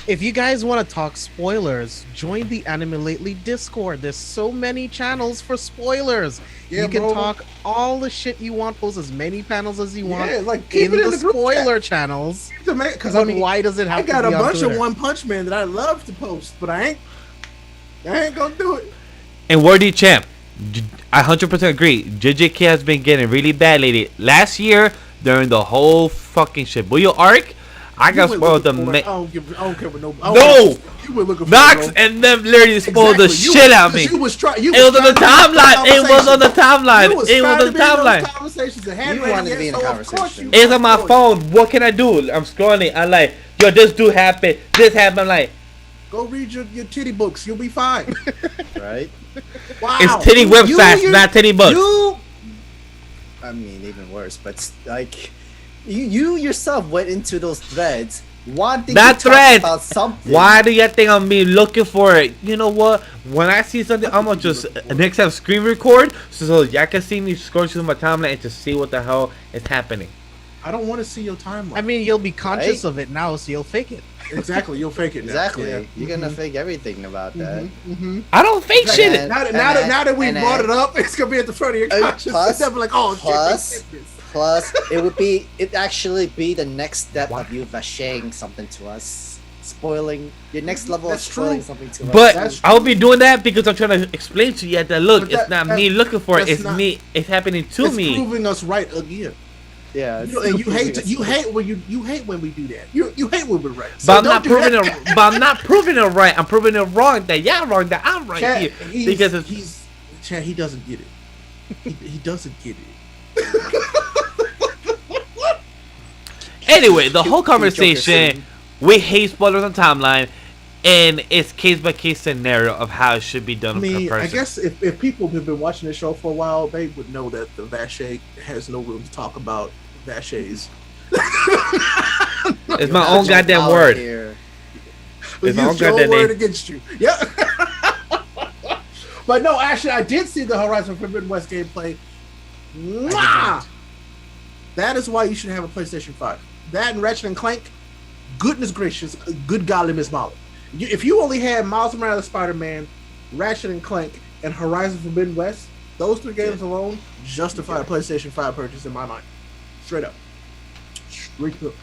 if you guys want to talk spoilers, join the Anime Lately Discord. There's so many channels for spoilers. Yeah, you can bro. talk all the shit you want, post as many panels as you want. Yeah, like keep in it in the the group spoiler channels. Because But why does it have I got to a be on bunch of Twitter? One Punch Man that I love to post, but I ain't gonna do it. And Wordy Champ, I 100% agree. JJK has been getting really bad lately. Last year, during the whole fucking Shibuya arc, I got spoiled the I don't care what no. No! You were looking for Knox it, bro. and them literally spoiled the Exactly. shit out of me. You was trying. It was on the timeline. It was on the timeline. You was It was trying on to the be in those timeline. conversations and had You ready, wanted to be in a so of course conversation. you It's on my got phone. What can I do? I'm scrolling. I'm like, yo, this do happen. This happened. I'm like, Go read your titty books. You'll be fine. Right? Wow. it's titty websites, not titty books. I mean, even worse, but like, you yourself went into those threads wanting Not to talk threads. about something. Why do you think I'm me looking for it? You know what? When I see something, I'm gonna just next time screen record so y'all can see me scroll through my timeline and just see what the hell is happening. I don't want to see your timeline. I mean, you'll be conscious Right? of it now, so you'll fake it. exactly. You'll fake it. Now. Exactly. Yeah. You're gonna fake everything about that. I don't fake And shit. then- Now that we and brought then- it up, it's gonna be at the front of your Uh, conscience. plus- They'll be like, oh plus- shit. they did this. Plus, it actually be the next step of you vashaying something to us, spoiling your next level That's of spoiling true. something to us. But That's I'll be doing that because I'm trying to explain to you that look, But it's not me looking for it. that's It's not- me. It's happening to It's me. proving us right again. yeah, You know, and you hate when we do that. You hate when we're right. So But I'm don't not do proving that. it. But I'm not proving it right. I'm proving it wrong. That y'all wrong. That I'm right Chad, here. Because it's, Chad, he doesn't get it. He doesn't get it. anyway, the whole Joker conversation. City. We hate spoilers on timeline, and it's case by case scenario of how it should be done. I mean, per I person. guess if people have been watching this show for a while, they would know that the Vache has no room to talk about Vaches. It's my own goddamn word. Here. It's my own Use your goddamn word name. against you. Yeah. But no, actually, I did see the Horizon Forbidden West gameplay. Mwah! That is why you should have a PlayStation 5. That and Ratchet and Clank, goodness gracious, good golly Miss Molly. If you only had Miles Morales Spider-Man, Ratchet and Clank, and Horizon Forbidden West, those 3 games alone justify a PlayStation 5 purchase in my mind. Straight up. Straight up.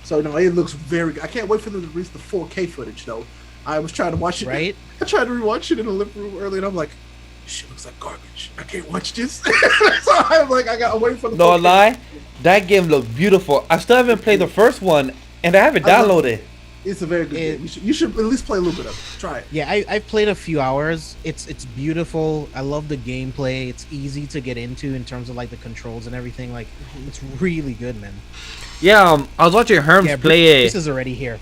So no, it looks very good. I can't wait for them to release the 4K footage though. I was trying to watch it. Right? I tried to rewatch it in the living room earlier, and I'm like, this shit looks like garbage. I can't watch this. so I'm like, I gotta wait for the. No 4K. lie, that game looked beautiful. I still haven't played the first one, and I haven't I love downloaded. It's a very good game. You should at least play a little bit of it. Try it. Yeah, I've played a few hours. It's beautiful. I love the gameplay. It's easy to get into in terms of like the controls and everything. Like, it's really good, man. Yeah, I was watching Herms Yeah, play Breeze it. is already here.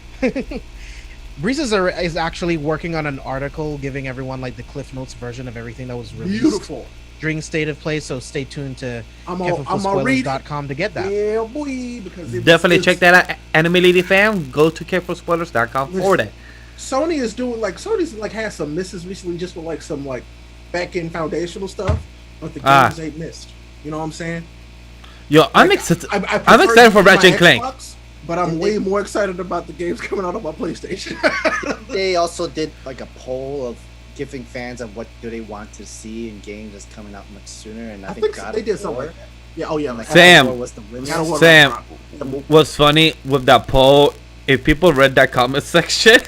Breeze is actually working on an article giving everyone like the Cliff Notes version of everything that was released Beautiful. during State of Play. So stay tuned to I'm gonna read it. carefulforspoilers.com to get that. Yeah, boy. Because Definitely check that out, Anime Lady fan. Go to carefulspoilers.com for that. Sony is doing like Sony's like had some misses recently, just with like some like back end foundational stuff, but the games ain't missed. You know what I'm saying? Yo, I'm Like, excited. I I'm excited for my Ratchet and Clank. Xbox, but I'm way more excited about the games coming out on my PlayStation. They also did like a poll of giving fans of what do they want to see in games that's coming out much sooner, and I think God they of did something War, like that. Yeah. Oh yeah. like Sam. God of War was the winner. God of War Sam, Ragnarok. what's funny with that poll? If people read that comment section,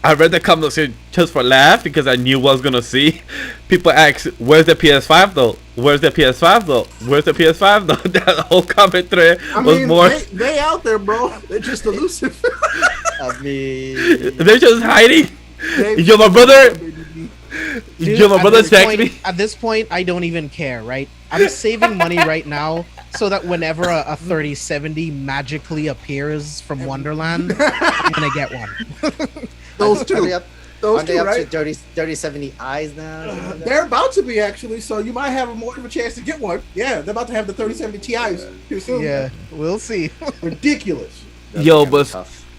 I read the comment section just for laugh because I knew what I was gonna see. People ask, "Where's the PS5 though? Where's the PS5 though? Where's the PS5 though?" That whole comment thread I was mean, more. they out there, bro. They're just elusive. I mean, They're just hiding. They- Yo, my brother. Dude, Yo, my at brother this text point- me. At this point, I don't even care, right? I'm saving money right now so that whenever a 3070 magically appears from Wonderland, I'm gonna get one. Those Are two. they up, Those are they two, up right? to 3070 eyes now? They're about to be actually, so you might have more of a chance to get one. Yeah, they're about to have the 3070 Ti's here soon. Yeah, we'll see. Ridiculous. Yo, but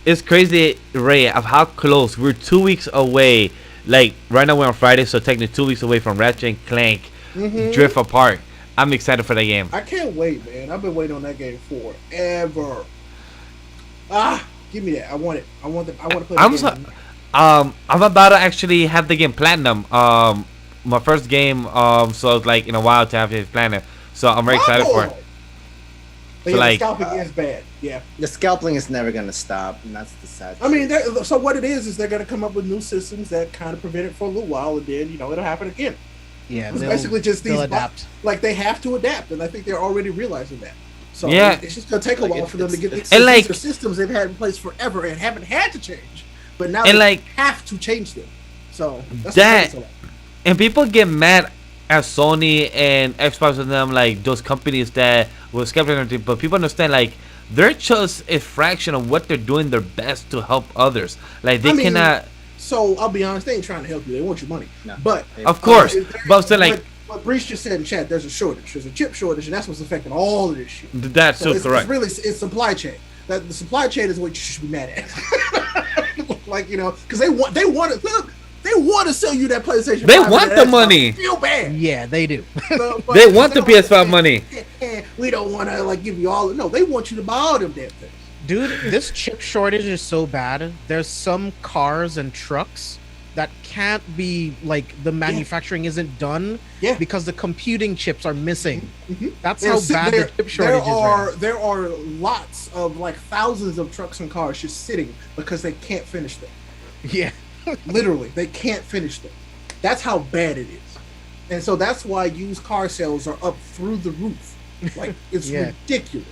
it's crazy, Ray, of how close we're 2 weeks away. Like right now we're on Friday, so technically 2 weeks away from Ratchet and Clank Drift Apart. I'm excited for that game. I can't wait, man. I've been waiting on that game forever. Ah, give me that. I want it. I want to play the game. I'm about to actually have the game platinum. My first game. So it's like in a while to have it platinum. So I'm very excited for it. But So, yeah, like- the scalping is bad. Yeah. The scalping is never gonna stop, and that's the sad. I mean, truth. so what it is they're going to come up with new systems that kind of prevent it for a little while, and then, it'll happen again. Yeah, It's they'll, basically just these they'll adapt. Like, they have to adapt, and I think they're already realizing that. So Yeah. it's just going to take a Like, while for them to get these And, like- these are systems they've had in place forever and haven't had to change. But now And, they like- have to change them. So that's That- what And people get mad at Sony and Xbox and them, like those companies that will skeptical and everything. But people understand, like, they're just a fraction of what they're doing their best to help others. Like they I mean, cannot. So I'll be honest, they ain't trying to help you. They want your money. No. But Of course, but I'm saying, like, what Breach just said in chat, there's a shortage. There's a chip shortage, and that's what's affecting all of this shit. That's So so it's correct. really it's supply chain. That the supply chain is what you should be mad at. Like, because they want to sell you that PlayStation. They 5 and want that the Xbox. money. Feel bad. Yeah, they do. But They want the don't- PS5 money. We don't want to give you all. No, they want you to buy all them damn things. Dude, this chip shortage is so bad. There's some cars and trucks that can't be, like, the manufacturing isn't done Yeah. because the computing chips are missing. Mhm. That's They're how sit- bad there- the chip shortage is right now. There are lots of like thousands of trucks and cars just sitting because they can't finish them. Yeah. Literally, they can't finish them. That's how bad it is. And so that's why used car sales are up through the roof. Like, it's Yeah. ridiculous.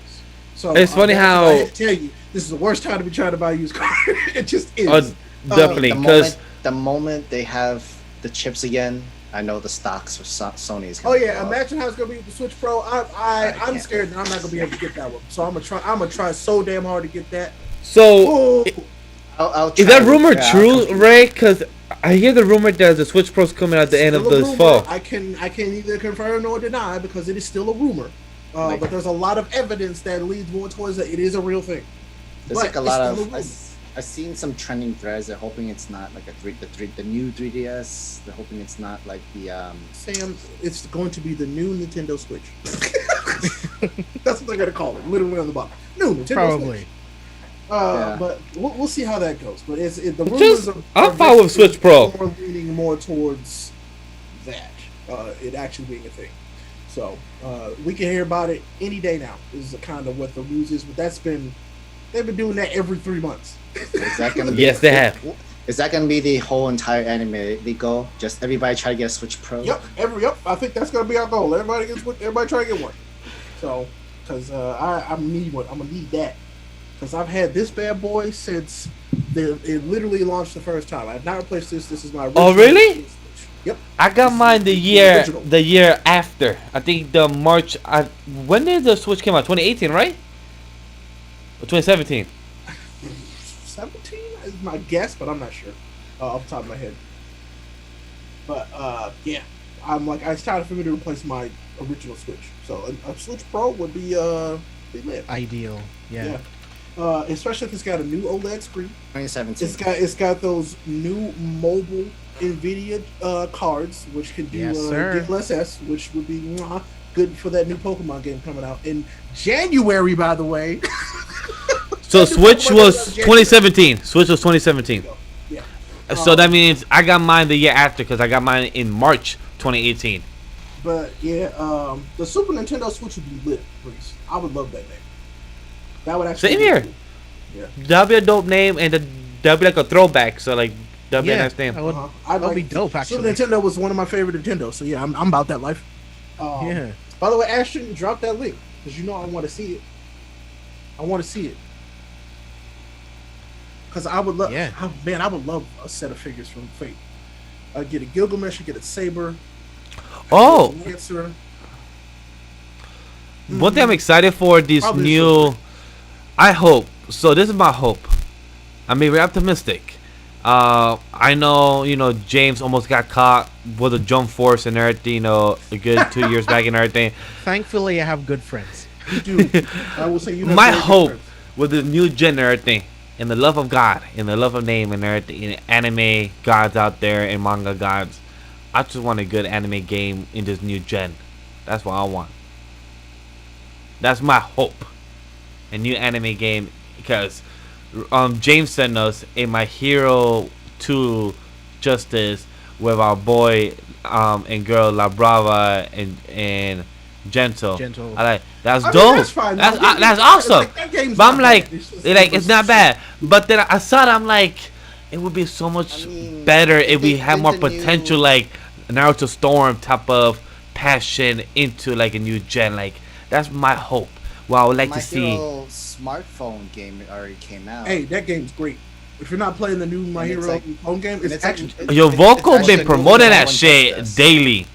So It's funny that's how- why I had to tell you, this is the worst time to be trying to buy a used car. It just is. Definitely, the because moment they have the chips again, I know the stocks for Sony is. Oh gonna yeah, go up. imagine how it's gonna be with the Switch Pro. I'm can't. scared that I'm not gonna be able to get that one. So I'm gonna try so damn hard to get that. so Oh, I'll is try that to- rumor yeah, I'll true, come- Ray? Because I hear the rumor that the Switch Pro's coming out at the end of still a this rumor. fall. I can neither confirm nor deny because it is still a rumor. Like- But there's a lot of evidence that leads more towards that it is a real thing. There's But like a it's lot still a of. rumor. I've seen some trending threads. They're hoping it's not like the new 3DS. They're hoping it's not like the Sam, it's going to be the new Nintendo Switch. That's what they're gonna call it, literally on the bottom. New Nintendo Probably. Switch. Yeah. But we'll see how that goes. But the rumors Just- are. I'll follow with Switch Pro. More leaning more towards that. It actually being a thing. So we can hear about it any day now. Is kind of what the news is. But they've been doing that every 3 months. Is that gonna be? Yes, they have. Is that gonna be the whole entire anime they go? Just everybody try to get a Switch Pro. Yep. I think that's gonna be our goal. Everybody try to get one. So, because I need one. I'm gonna need that. Because I've had this bad boy since it literally launched the first time. I have not replaced this. This is my original. Oh, really? Yep. I got mine original. the year after. I think the March. When did the Switch came out? 2018, right? Or 2017? 17 is my guess, but I'm not sure off the top of my head. But yeah, it's time for me to replace my original Switch. So a Switch Pro would be lit. Ideal. Yeah. Especially if it's got a new OLED screen. 2017. It's got those new mobile Nvidia cards, which can do Yes, sir. DLSS, which would be good for that new Pokemon game coming out in January. By the way, So Switch was 2017. Switch was 2017. yeah. So that means I got mine the year after because I got mine in March 2018. But yeah, the Super Nintendo Switch would be lit, Reese. I would love that name. That would actually Same be here. cool. Yeah. That'd be a dope name, and that'd be like a throwback. So like that'd be a Yeah, nice name. I would, I'd that'd be dope, actually. Super Nintendo was one of my favorite Nintendo, so yeah, I'm about that life. Yeah. By the way, Ashton, drop that link because you know I want to see it. I want to see it because I would love. Yeah. Man, I would love a set of figures from Fate. I'd get a Gilgamesh, I'd get a Saber. Oh, I'd get a Lancer. one thing I'm excited for these Probably new. I hope so. This is my hope. I mean, we're optimistic. I know, James almost got caught with a jump force and everything, a good 2 years back and everything. Thankfully, I have good friends. You do. I will say you. have My very good hope friends. with the new gen and everything, and the love of God, and the love of name and everything, and anime gods out there and manga gods, I just want a good anime game in this new gen. That's what I want. That's my hope. A new anime game because James sent us a My Hero 2 Justice with our boy and girl La Brava and Gentle. Gentle. I like that's I mean, dope. that's fine. That's That- that's that- awesome. that game's But I'm not like, bad. It's just- it's not bad. But then I saw it. I'm like, it would be so much I mean, better if we with had more the new- potential, like Naruto Storm type of passion into like a new gen. Like that's my hope. Well, I would like My to see. Hero smartphone game already came out. Hey, that game's great. If you're not playing the new My And it's Hero like- phone game, and it's it's like- actually it- Yo, it's Vocal actually been moving promoting on that one shit justice. daily.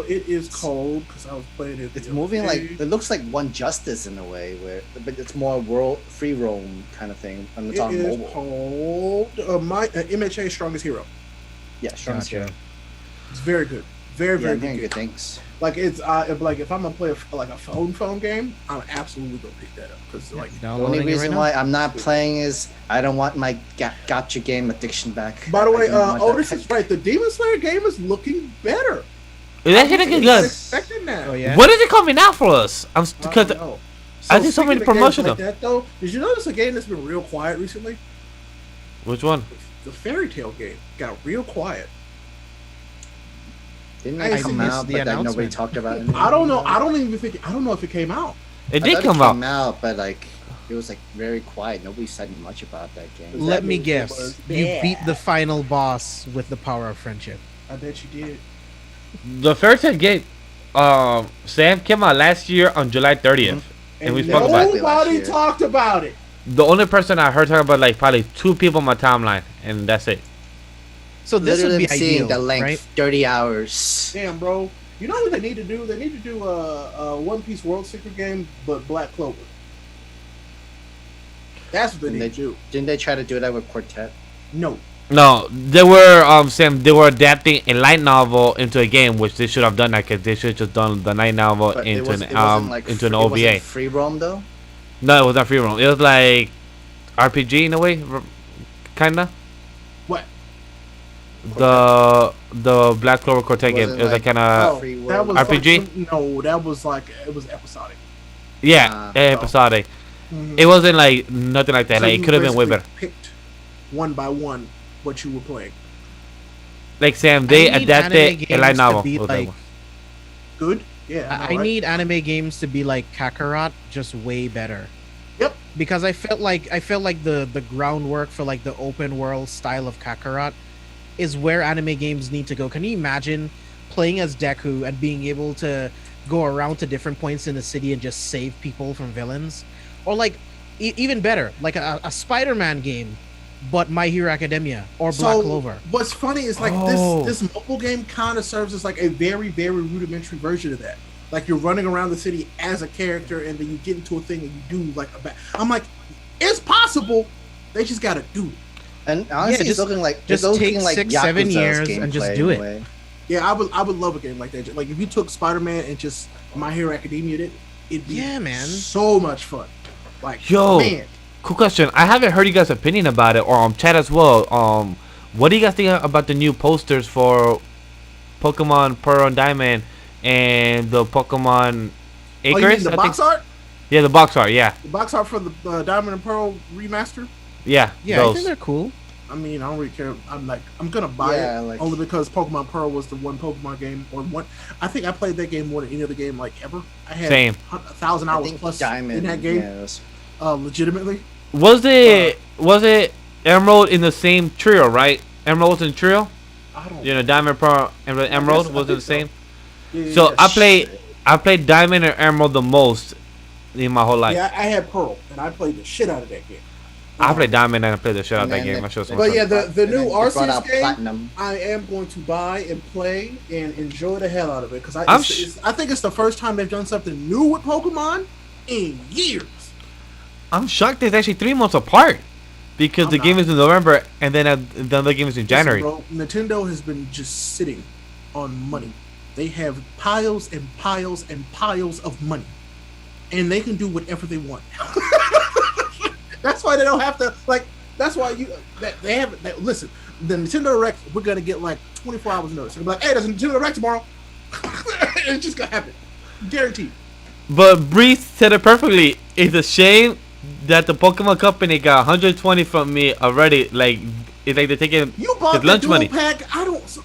it is cold because I was playing it. It's the moving other like day. it looks like One Justice in a way, but it's more world free roam kind of thing, and it's It on is mobile. called my MHA Strongest Hero. Yeah, Strongest Gotcha. Hero. It's very good, very Yeah, very I'm hearing good. good Game. things. Like it's if I'm gonna play like a phone game, I'm absolutely gonna pick that up because like The only Downloading it reason right now. why I'm not playing is I don't want my gotcha game addiction back. By the I way, don't want this that is right. The Demon Slayer game is looking better. Is that I shit looking wasn't good? expecting that. Oh yeah. When is it coming out for us? Because I don't know. I think so many speaking of games promotional. like that though. Did you notice a game that's been real quiet recently? which one? The Fairy Tale game got real quiet. Didn't I it didn't come see out, the but like nobody announcement. talked about it. I don't know. I don't know if it came out. It I did thought come came out. out, but like it was like very quiet. Nobody said much about that game. Does Let that me mean it guess. was You bad? beat the final boss with the power of friendship. I bet you did. The first game, Sam came out last year on July 30th, and we spoke about it. Exactly last Nobody year. talked about it. The only person I heard talk about like probably 2 people on my timeline, and that's it. So this Literally would be seeing ideal, the length, right? 30 hours. Damn, bro. You know what they need to do? They need to do a One Piece World Secret game, but Black Clover. That's what they And need to do. Didn't they try to do that with Quartet? No. No, they were Sam. They were adapting a light novel into a game, which they should have done that because they should have just done the light novel But into it an wasn't like into an it OVA. wasn't free roam though. No, it was not free roam. It was like RPG in a way, kinda. What? The Black Clover Quartet game. Wasn't It was like like- kinda Free that world. was RPG? Like, no, that was like it was episodic. yeah, episodic. Mhm. It wasn't like nothing like that. So Like it you could have been way basically better. Picked one by one what you were playing. Like Sam, they I need adapted anime a light games to novel. be What was that like- one? Good. Yeah. I know, right? need anime games to be like Kakarot, just way better. Yep. Because I felt like the groundwork for like the open world style of Kakarot is where anime games need to go. Can you imagine playing as Deku and being able to go around to different points in the city and just save people from villains? Or like even better, like a Spider-Man game, but My Hero Academia or Black Clover. What's funny is like Oh. this mobile game kind of serves as like a very very rudimentary version of that. Like you're running around the city as a character, and then you get into a thing and you do like a I'm like, it's possible. They just gotta do it. And honestly, just- it's looking like just it's looking take like 6-7 Yakuza's years and just gameplay do in it. a way. Yeah, I would love a game like that. Like if you took Spider-Man and just My Hero Academia, it'd be Yeah, man. so much fun. Like Yo. man, Cool question. I haven't heard you guys' opinion about it, or chat as well. What do you guys think about the new posters for Pokemon Pearl and Diamond and the Pokemon Oh, you Acres? mean the box art? Yeah, the box art. Yeah, The box art for the Diamond and Pearl remaster? yeah. Yeah, I those. think they're cool. I mean, I don't really care. I'm gonna buy Yeah, it like- only because Pokemon Pearl was the one Pokemon game, or one. I think I played that game more than any other game like ever. I had Same. 1,000 I hours think plus Diamond in that game. yeah, was- Legitimately. Was it Emerald in the same trio, right? Emerald was in trio. I don't. You know, Diamond, Pearl, and Emerald I was think the same. so. Yeah, So yeah. I played Diamond and Emerald the most in my whole life. Yeah, I had Pearl, and I played the shit out of that game. I played Diamond and I played the shit out of And that then game. the- I showed so but much yeah, fun. the and new then they brought Arceus out game, Platinum. I am going to buy and play and enjoy the hell out of it because I'm I think it's the first time they've done something new with Pokemon in years. I'm shocked it's actually 3 months apart because I'm the game not. is in November and then the other game is in January. Listen, bro, Nintendo has been just sitting on money. They have piles and piles and piles of money, and they can do whatever they want. That's why they don't have to like. That's why they haven't. Listen, the Nintendo Direct, we're gonna get like 24 hours notice. They're gonna be like, hey, there's a Nintendo Direct tomorrow. It's just gonna happen, guaranteed. But Bree said it perfectly. It's a shame that the Pokemon Company got 120 from me already. Like it's like they're taking You bought his the lunch dual money. pack. I don't.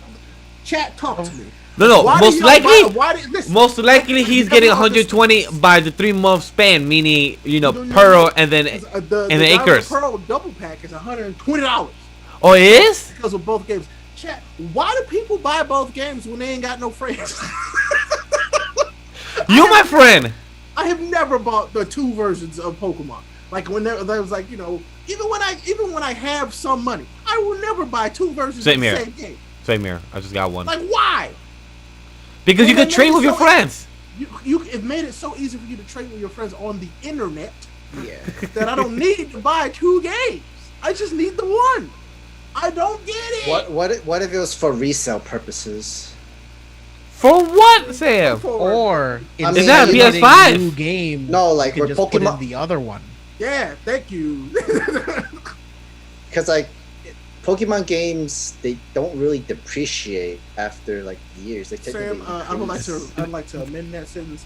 Chat, talk to me. No, Why do most y'all likely. buy- why did- listen, Most likely he's getting 120 by the 3 month span, meaning Pearl and then the and the Diamond Acres. Pearl double pack is $120 Oh, it is? because of both games. Chat, why do people buy both games when they ain't got no friends? You my friend. I have never bought the two versions of Pokemon. Like when there was like even when I have some money, I will never buy two versions Same of the here. same game. Same here. I just got one. Like why? Because you Well, can they trade made with it your so- friends. It made it so easy for you to trade with your friends on the internet Yeah. that I don't need to buy two games. I just need the one. I don't get it. What if it was for resale purposes? For what, Sam? Or I instead mean, that of a getting PS5? a new game, No, like you with can just put in Pokemon- the other one. Yeah, thank you. Because like Pokemon games, they don't really depreciate after like years. They Sam, technically I'd like to amend that sentence.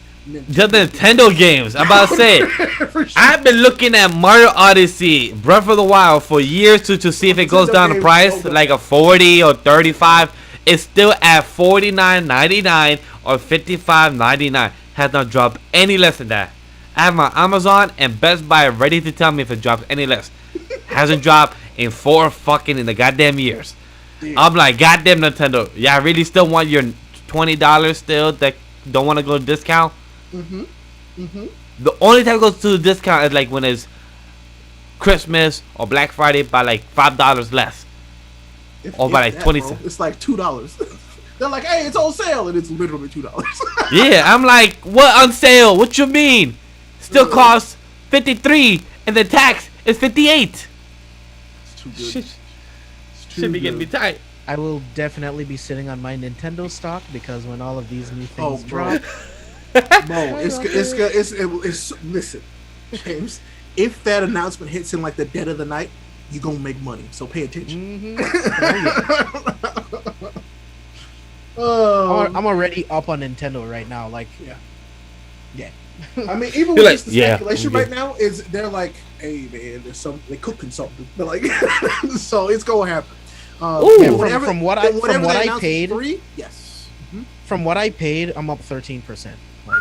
Just the Nintendo games. I'm about to say. For sure. I've been looking at Mario Odyssey, Breath of the Wild for years to see if it goes Nintendo down in games price, so good. like a 40 or 35. It's still at $49.99 or $55.99. Has not dropped any less than that. I have my Amazon and Best Buy ready to tell me if it drops any less. Hasn't dropped in in the goddamn years. I'm like, goddamn Nintendo. Yeah, I really still want your $20 still that don't want to go to discount. The only time it goes to the discount is like when it's Christmas or Black Friday by like $5 less. Or by like 20 cents. It's like $2. They're like, hey, it's on sale, and it's literally $2. Yeah, I'm like, what on sale? What you mean? Still costs 53 and the tax is 58. It's too good. Shit, It's too should be getting me good. tight. I will definitely be sitting on my Nintendo stock because when all of these new Oh, things bro. drop, Bro, it's listen, James. If that announcement hits in like the dead of the night, you gonna make money. So pay attention. Oh, I'm already up on Nintendo right now. Like, yeah. I mean, even You're with like, just the yeah, speculation I'm right good. now, is they're like, hey man, they cooking something. They're like, so it's gonna happen. Ooh. Yeah, whenever- from what I- whenever from what they I announce it's paid- free, yes. from what I paid, I'm up 13%. Like,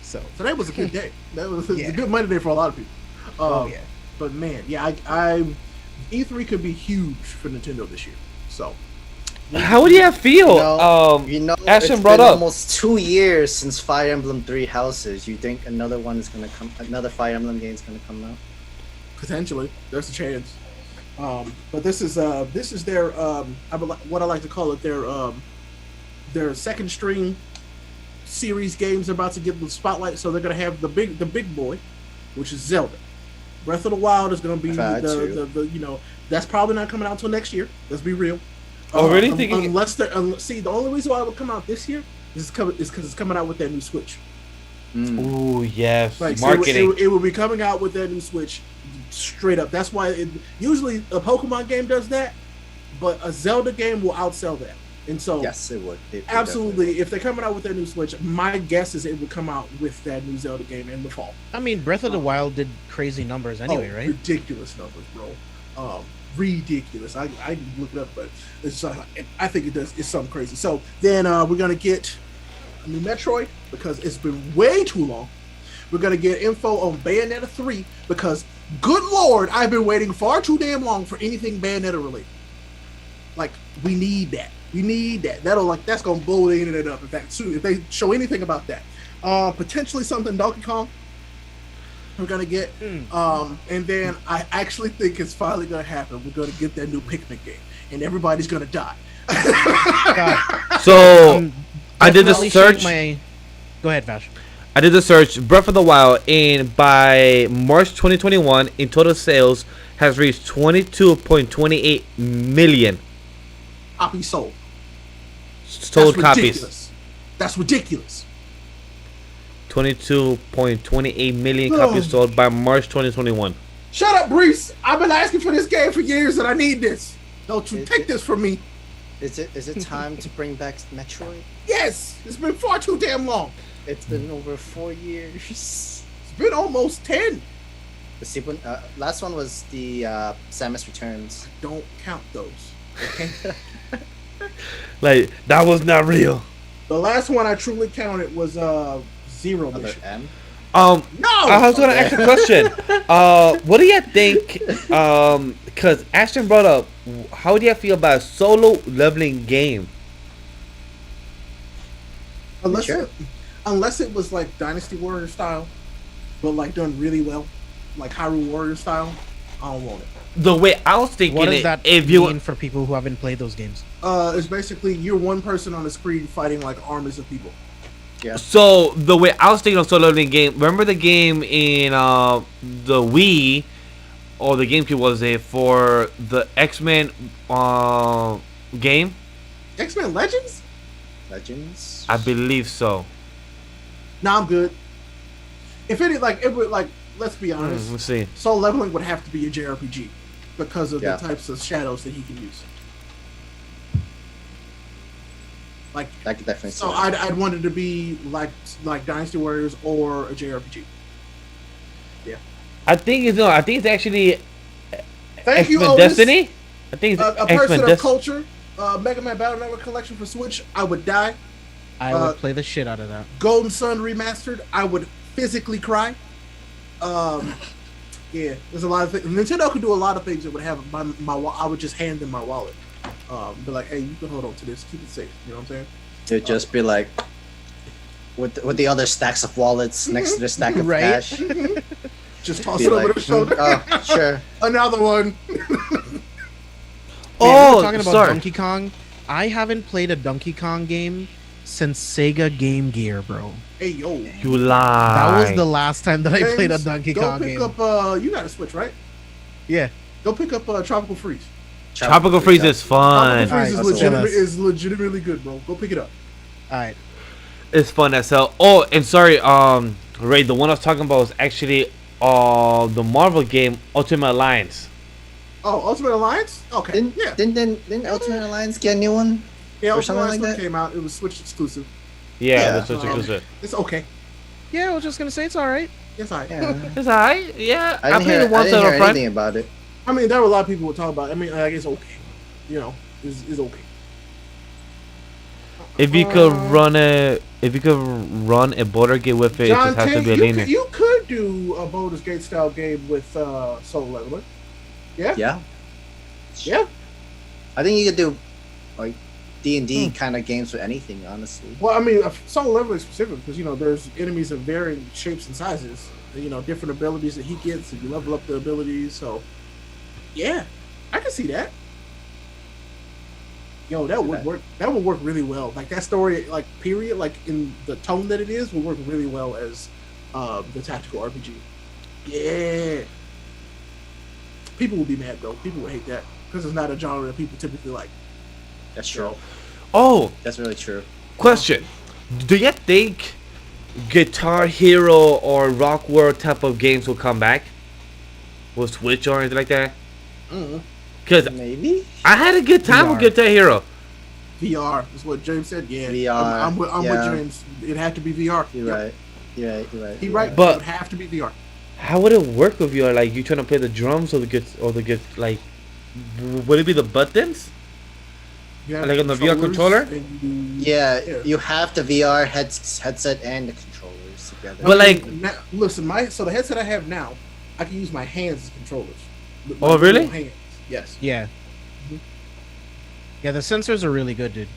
so So that was a good day. That was Yeah. a good money day for a lot of people. Oh, yeah. But man, yeah, I E3 could be huge for Nintendo this year. So How do you feel? You know, Ashton it's brought been up. almost 2 years since Fire Emblem Three Houses. You think another one is gonna come? Another Fire Emblem game is gonna come out? potentially there's a chance. But this is their what I like to call it their second string series games are about to get the spotlight. So they're gonna have the big boy, which is Zelda. Breath of the Wild is gonna be the that's probably not coming out until next year. Let's be real. Oh, really? Thinking- Unless see, the only reason why it would come out this year is because it's coming out with that new Switch. Ooh, yes. Like so Marketing. it will be coming out with that new Switch straight up. That's why usually a Pokemon game does that, but a Zelda game will outsell that. And so, Yes, it would. It absolutely, definitely if they're coming out with their new Switch, my guess is it would come out with that new Zelda game in the fall. I mean, Breath of the Wild did crazy numbers anyway, right? Ridiculous numbers, bro. Ridiculous. I didn't look it up, but it's I think it does. It's something crazy. So then we're gonna get a new Metroid because it's been way too long. We're gonna get info on Bayonetta 3 because, good lord, I've been waiting far too damn long for anything Bayonetta related. Like, we need that. We need that. That's gonna blow the internet up if they show anything about that. Potentially something Donkey Kong. We're gonna get, and then I actually think it's finally gonna happen. We're gonna get that new Pikmin game, and everybody's gonna die. So I did the Definitely search. Go ahead, Vash. I did the search. Breath of the Wild, and by March 2021, in total sales has reached 22.28 million Copies sold. sold That's copies. ridiculous. That's ridiculous. 22.28 million copies sold by March 2021. Shut up, Brees. I've been asking for this game for years, and I need this. Don't you take this from me? Is it time to bring back Metroid? Yes, it's been far too damn long. It's been over 4 years. It's been almost 10. The sequel, last one was the Samus Returns. Don't count those. Okay. Like, that was not real. The last one I truly counted was Zero Other Mission. M. No, I was gonna ask a question. What do you think? Because Ashton brought up, how do you feel about a solo leveling game? Unless it was like Dynasty Warrior style, but like done really well, like Hyrule Warrior style, I don't want it. The way I was thinking, What does that if mean for people who haven't played those games? It's basically you're one person on the screen fighting like armies of people. Yeah. So the way I was thinking of solo leveling game, remember the game in the Wii or the GameCube, was it for the X-Men game? X-Men Legends? Legends. I believe so. Nah, I'm good. If it would like, let's be honest. Let's see. Soul leveling would have to be a JRPG because of Yeah. the types of shadows that he can use. Like, I could definitely so see that. I'd want it to be like Dynasty Warriors or a JRPG. I think it's actually Thank you, X-Men Otis. Destiny. I think it's A X-Men person of Destiny. culture. Mega Man Battle Network Collection for Switch. I would die. I would play the shit out of that. Golden Sun remastered. I would physically cry. Yeah, there's a lot of things. Nintendo could do a lot of things that would have my I would just hand them my wallet. Be like, hey, you can hold on to this, keep it safe. You know what I'm saying? It'd just be like with the other stacks of wallets next to the stack of Right? cash. Just toss Be it over like, the shoulder. oh, sure. Another one. Oh, talking about sorry. Donkey Kong. I haven't played a Donkey Kong game since Sega Game Gear, bro. Hey yo. You lie. That was the last time that I played a James, Donkey go Kong pick game. up. You got a Switch, right? Yeah. Go pick up Tropical Freeze. Tropical Freeze is fun. Tropical Freeze Alright, is legitimately good, bro. Go pick it up. All right. It's fun as hell. Oh, and sorry, Ray, the one I was talking about was actually the Marvel game Ultimate Alliance. Oh, Ultimate Alliance? Okay. Yeah. Didn't Ultimate Alliance get a new one? Yeah, or Ultimate something Alliance like when it that? came out. It was Switch exclusive. Yeah, Yeah. that's what it was. It's okay. Yeah, I was just gonna say it's all right. It's alright. Yeah. It's alright. Yeah, I didn't played hear, it once I didn't out hear front. anything about it. I mean, there were a lot of people who talk about it. I mean, like, it's okay. You know, it's okay. If you could run a border game with it, it John just has to Tate, be a linear. you could do a Baldur's Gate style game with Soul Leveler. Yeah? Yeah. Yeah. I think you could do like D&D kind of games with anything, honestly. Well, I mean, Soul Leveler is specific because, you know, there's enemies of varying shapes and sizes. You know, different abilities that he gets, and you level up the abilities. So, yeah, I can see that. Yo, that would work. That would work really well. Like that story, like period, like in the tone that it is, would work really well as the tactical RPG. Yeah. People will be mad though. People will hate that because it's not a genre that people typically like. That's true. Oh, That's really true. question: do you think Guitar Hero or Rock World type of games will come back? will switch or anything like that? Mm-hmm. Because Maybe I had a good time with VR. Guitar Hero. VR is what James said. Yeah, VR, I'm with yeah. James. It had to be VR. you're Yep. right. You're right. You're right. He you're right. But- It would have to be VR. How would it work with you? Like you trying to play the drums or the good like? Would it be the buttons? You have Like on the VR controllers controller? and Yeah, you have the VR headset and the controllers together. But, like- listen, the headset I have now, I can use my hands as controllers. With my Oh, really? little hands. Yes. Yeah. Yeah, the sensors are really good, dude.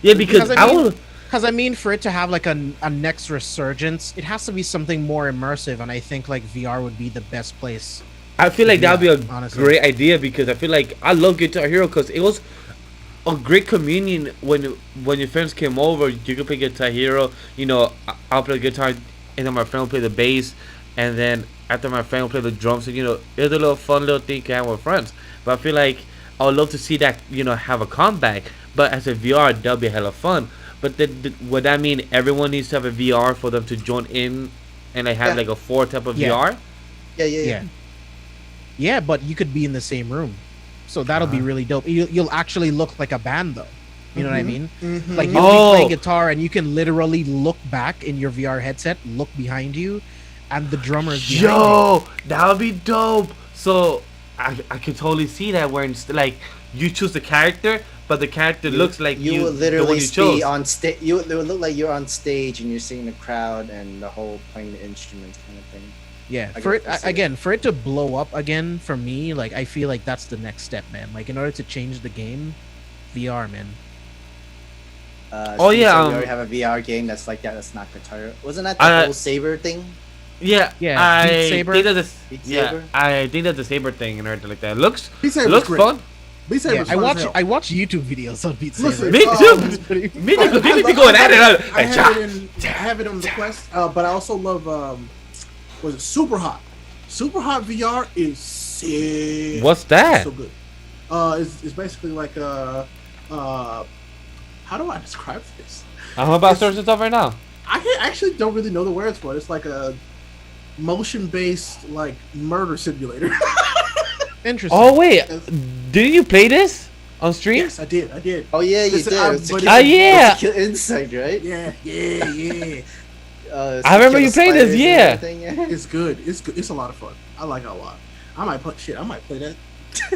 Yeah, because Because I would. Because I mean, for it to have like a next resurgence, it has to be something more immersive, and I think like VR would be the best place. I feel like that would be a honestly. great idea because I feel like I love Guitar Hero because it was a great communion when your friends came over. You could play Guitar Hero. You know, I'll play guitar, and then my friend will play the bass, and then after my friend will play the drums. So, you know, it's a little fun little thing you can have with friends. But I feel like I would love to see that, you know, have a comeback. But as a VR, that'll be hella fun. But would that mean everyone needs to have a VR for them to join in, and like have Yeah. like a 4 type of Yeah. VR? Yeah. Yeah, but you could be in the same room, so that'll be really dope. You'll actually look like a band, though. You know what I mean? Mhm. Like you'll Oh. be playing guitar, and you can literally look back in your VR headset, look behind you, and the drummer's behind you. Yo, that would be dope. So I could totally see that where like you choose the character, but the character looks like you you will the literally one you chose. be on stage. It will look like you're on stage and you're seeing the crowd and the whole playing the instruments kind of thing. Yeah, I for guess it we'll see. again, for it to blow up again for me, like I feel like that's the next step, man. Like in order to change the game, VR, man. Oh, Steve yeah, said we um, already have a VR game that's like that. That's not guitar. Wasn't that I- the whole Saber thing? Yeah, Yeah, I Beat Saber. think that's Beat yeah, Saber? I think that's the saber thing and everything like that. Looks Beat Saber's looks great. fun. Beat Saber's Yeah, fun as hell. I watch YouTube videos on Beat Saber. Listen, Me too. Pretty- Me too. People be going at it. I Like, have it on the Quest, but I also love was it Super Hot? Super Hot VR is sick. What's that? So good. It's basically like how do I describe this? I'm about to search this up right now. I actually don't really know the words for it. It's like a motion-based like murder simulator. Interesting. Oh wait, didn't you play this on stream? Yes, I did. Oh yeah, you Listen, did. It's but a Ah, yeah. Kill Insect, right? Yeah. So I remember kill you played this, spiders and yeah. everything, yeah. It's good. It's good. It's a lot of fun. I like it a lot. I might play that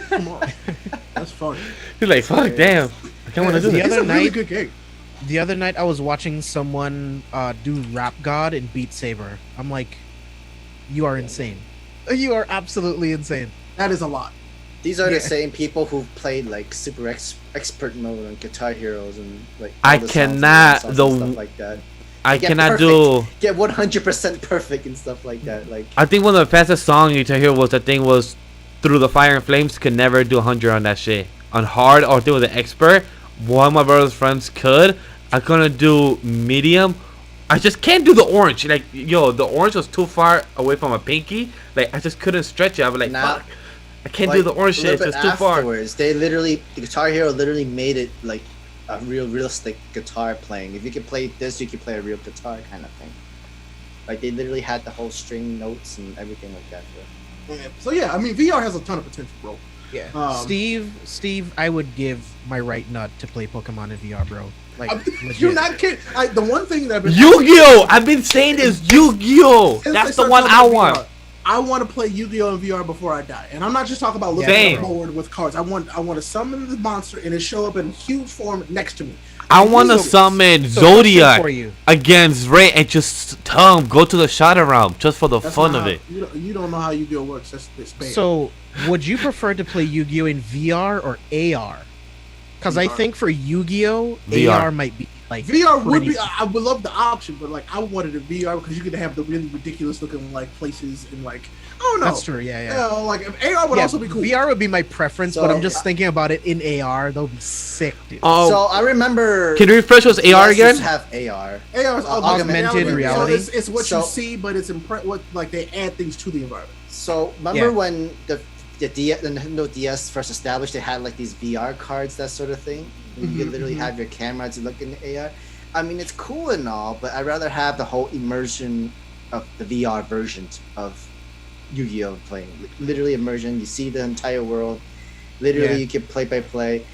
tomorrow. That's fun. You're like, fuck, damn. I can't want to do The this. It's other a really night- good game. The other night I was watching someone do Rap God in Beat Saber. I'm like, you are insane. You are absolutely insane. That is a lot. These are Yeah. the same people who played like super expert mode on Guitar Heroes and like. I all the songs and cannot- songs the- and stuff like that. I Get cannot perfect. do. Get 100% perfect and stuff like that. Like I think one of the fastest songs you can hear was that thing was Through the Fire and Flames. Could never do 100 on that shit. On hard or if it was an expert, one of my brother's friends could. I couldn't do medium. I just can't do the orange. Like, yo, the orange was too far away from my pinky. Like, I just couldn't stretch it. I was like, Nah. fuck. I can't do the orange a shit. little It's bit just too far. afterwards, they literally the Guitar Hero literally made it like a realistic guitar playing. If you could play this, you could play a real guitar kind of thing. Like they literally had the whole string notes and everything like that. So yeah, I mean, VR has a ton of potential, bro. Yeah. Um, Steve, I would give my right nut to play Pokemon in VR, bro. Like, legit. You're not kidding. The one thing that I've been Yu-Gi-Oh! I've been saying this. Yu-Gi-Oh! Since they That's the started one talking I about want. VR, I want to play Yu-Gi-Oh! In VR before I die, and I'm not just talking about looking Same. at a board with cards. I want to summon the monster and it show up in huge form next to me. I want to So- summon So, question Zodiac for you. against Ray and just tell him go to the Shadow Realm just for the That's fun not of how- it. You don't know how Yu-Gi-Oh! Works. That's bad. So, would you prefer to play Yu-Gi-Oh in VR or AR? Because I VR. think for Yu-Gi-Oh, VR. AR might be like VR would pretty- be. I would love the option, but like I wanted a VR because you could have the really ridiculous looking like places and like I don't know. That's true. Yeah, yeah. Like if AR would Yeah, also be cool. VR would be my preference, but So- I'm just thinking about it in AR. That would be sick, dude. Oh, So I remember. can you refresh us AR PS again? Have AR. AR is Augmented reality. So it's what So- you see, but it's what like they add things to the environment. So remember Yeah. when the Nintendo DS first established, they had like these VR cards, that sort of thing. And you could literally have your camera to look in the AR. I mean, it's cool and all, but I'd rather have the whole immersion of the VR versions of Yu-Gi-Oh playing. Literally immersion. You see the entire world. Literally, you can play by play.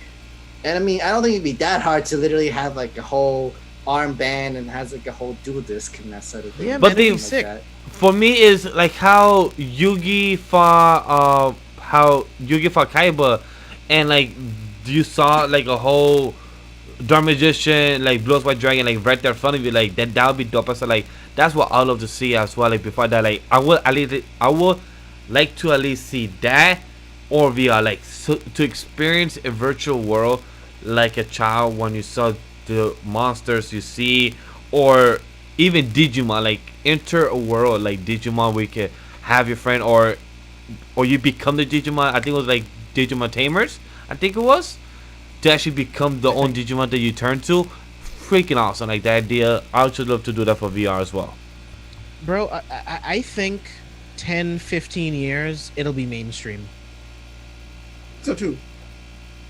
And I mean, I don't think it'd be that hard to literally have like a whole armband and has like a whole dual disc and that sort of thing. Yeah, But man, the- sick. For me, is like how Yugi fought Kaiba, and like you saw like a whole Dark Magician like Blue White Dragon like right there in front of you, like that would be dope. So like that's what I love to see as well. Like before that, like I would like to at least see that or VR, like so, to experience a virtual world like a child when you saw the monsters you see, or even Digimon, like enter a world like Digimon where you can have your friend, or you become the Digimon. I think it was like Digimon Tamers, I think it was, to actually become the own Digimon that you turn to. Freaking awesome, like the idea. I would just love to do that for VR as well. Bro, I think 10, 15 years, it'll be mainstream. So too.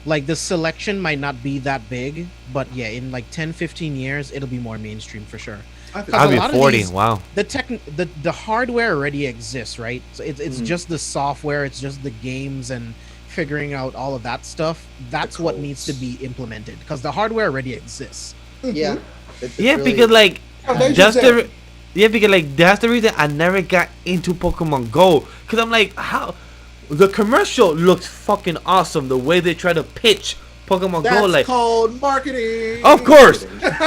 Like, the selection might not be that big, but yeah, in like 10, 15 years, it'll be more mainstream for sure. I think Cause I'll a be lot of 40. these- Wow. The hardware already exists, right? So it's just the software, it's just the games and figuring out all of that stuff. That's what needs to be implemented, because the hardware already exists. Yeah. It's Yeah, really- because like Foundation that's set. the because like that's the reason I never got into Pokemon Go, because I'm like, how the commercial looks fucking awesome, the way they try to pitch Pokemon That's Go, like called marketing. of course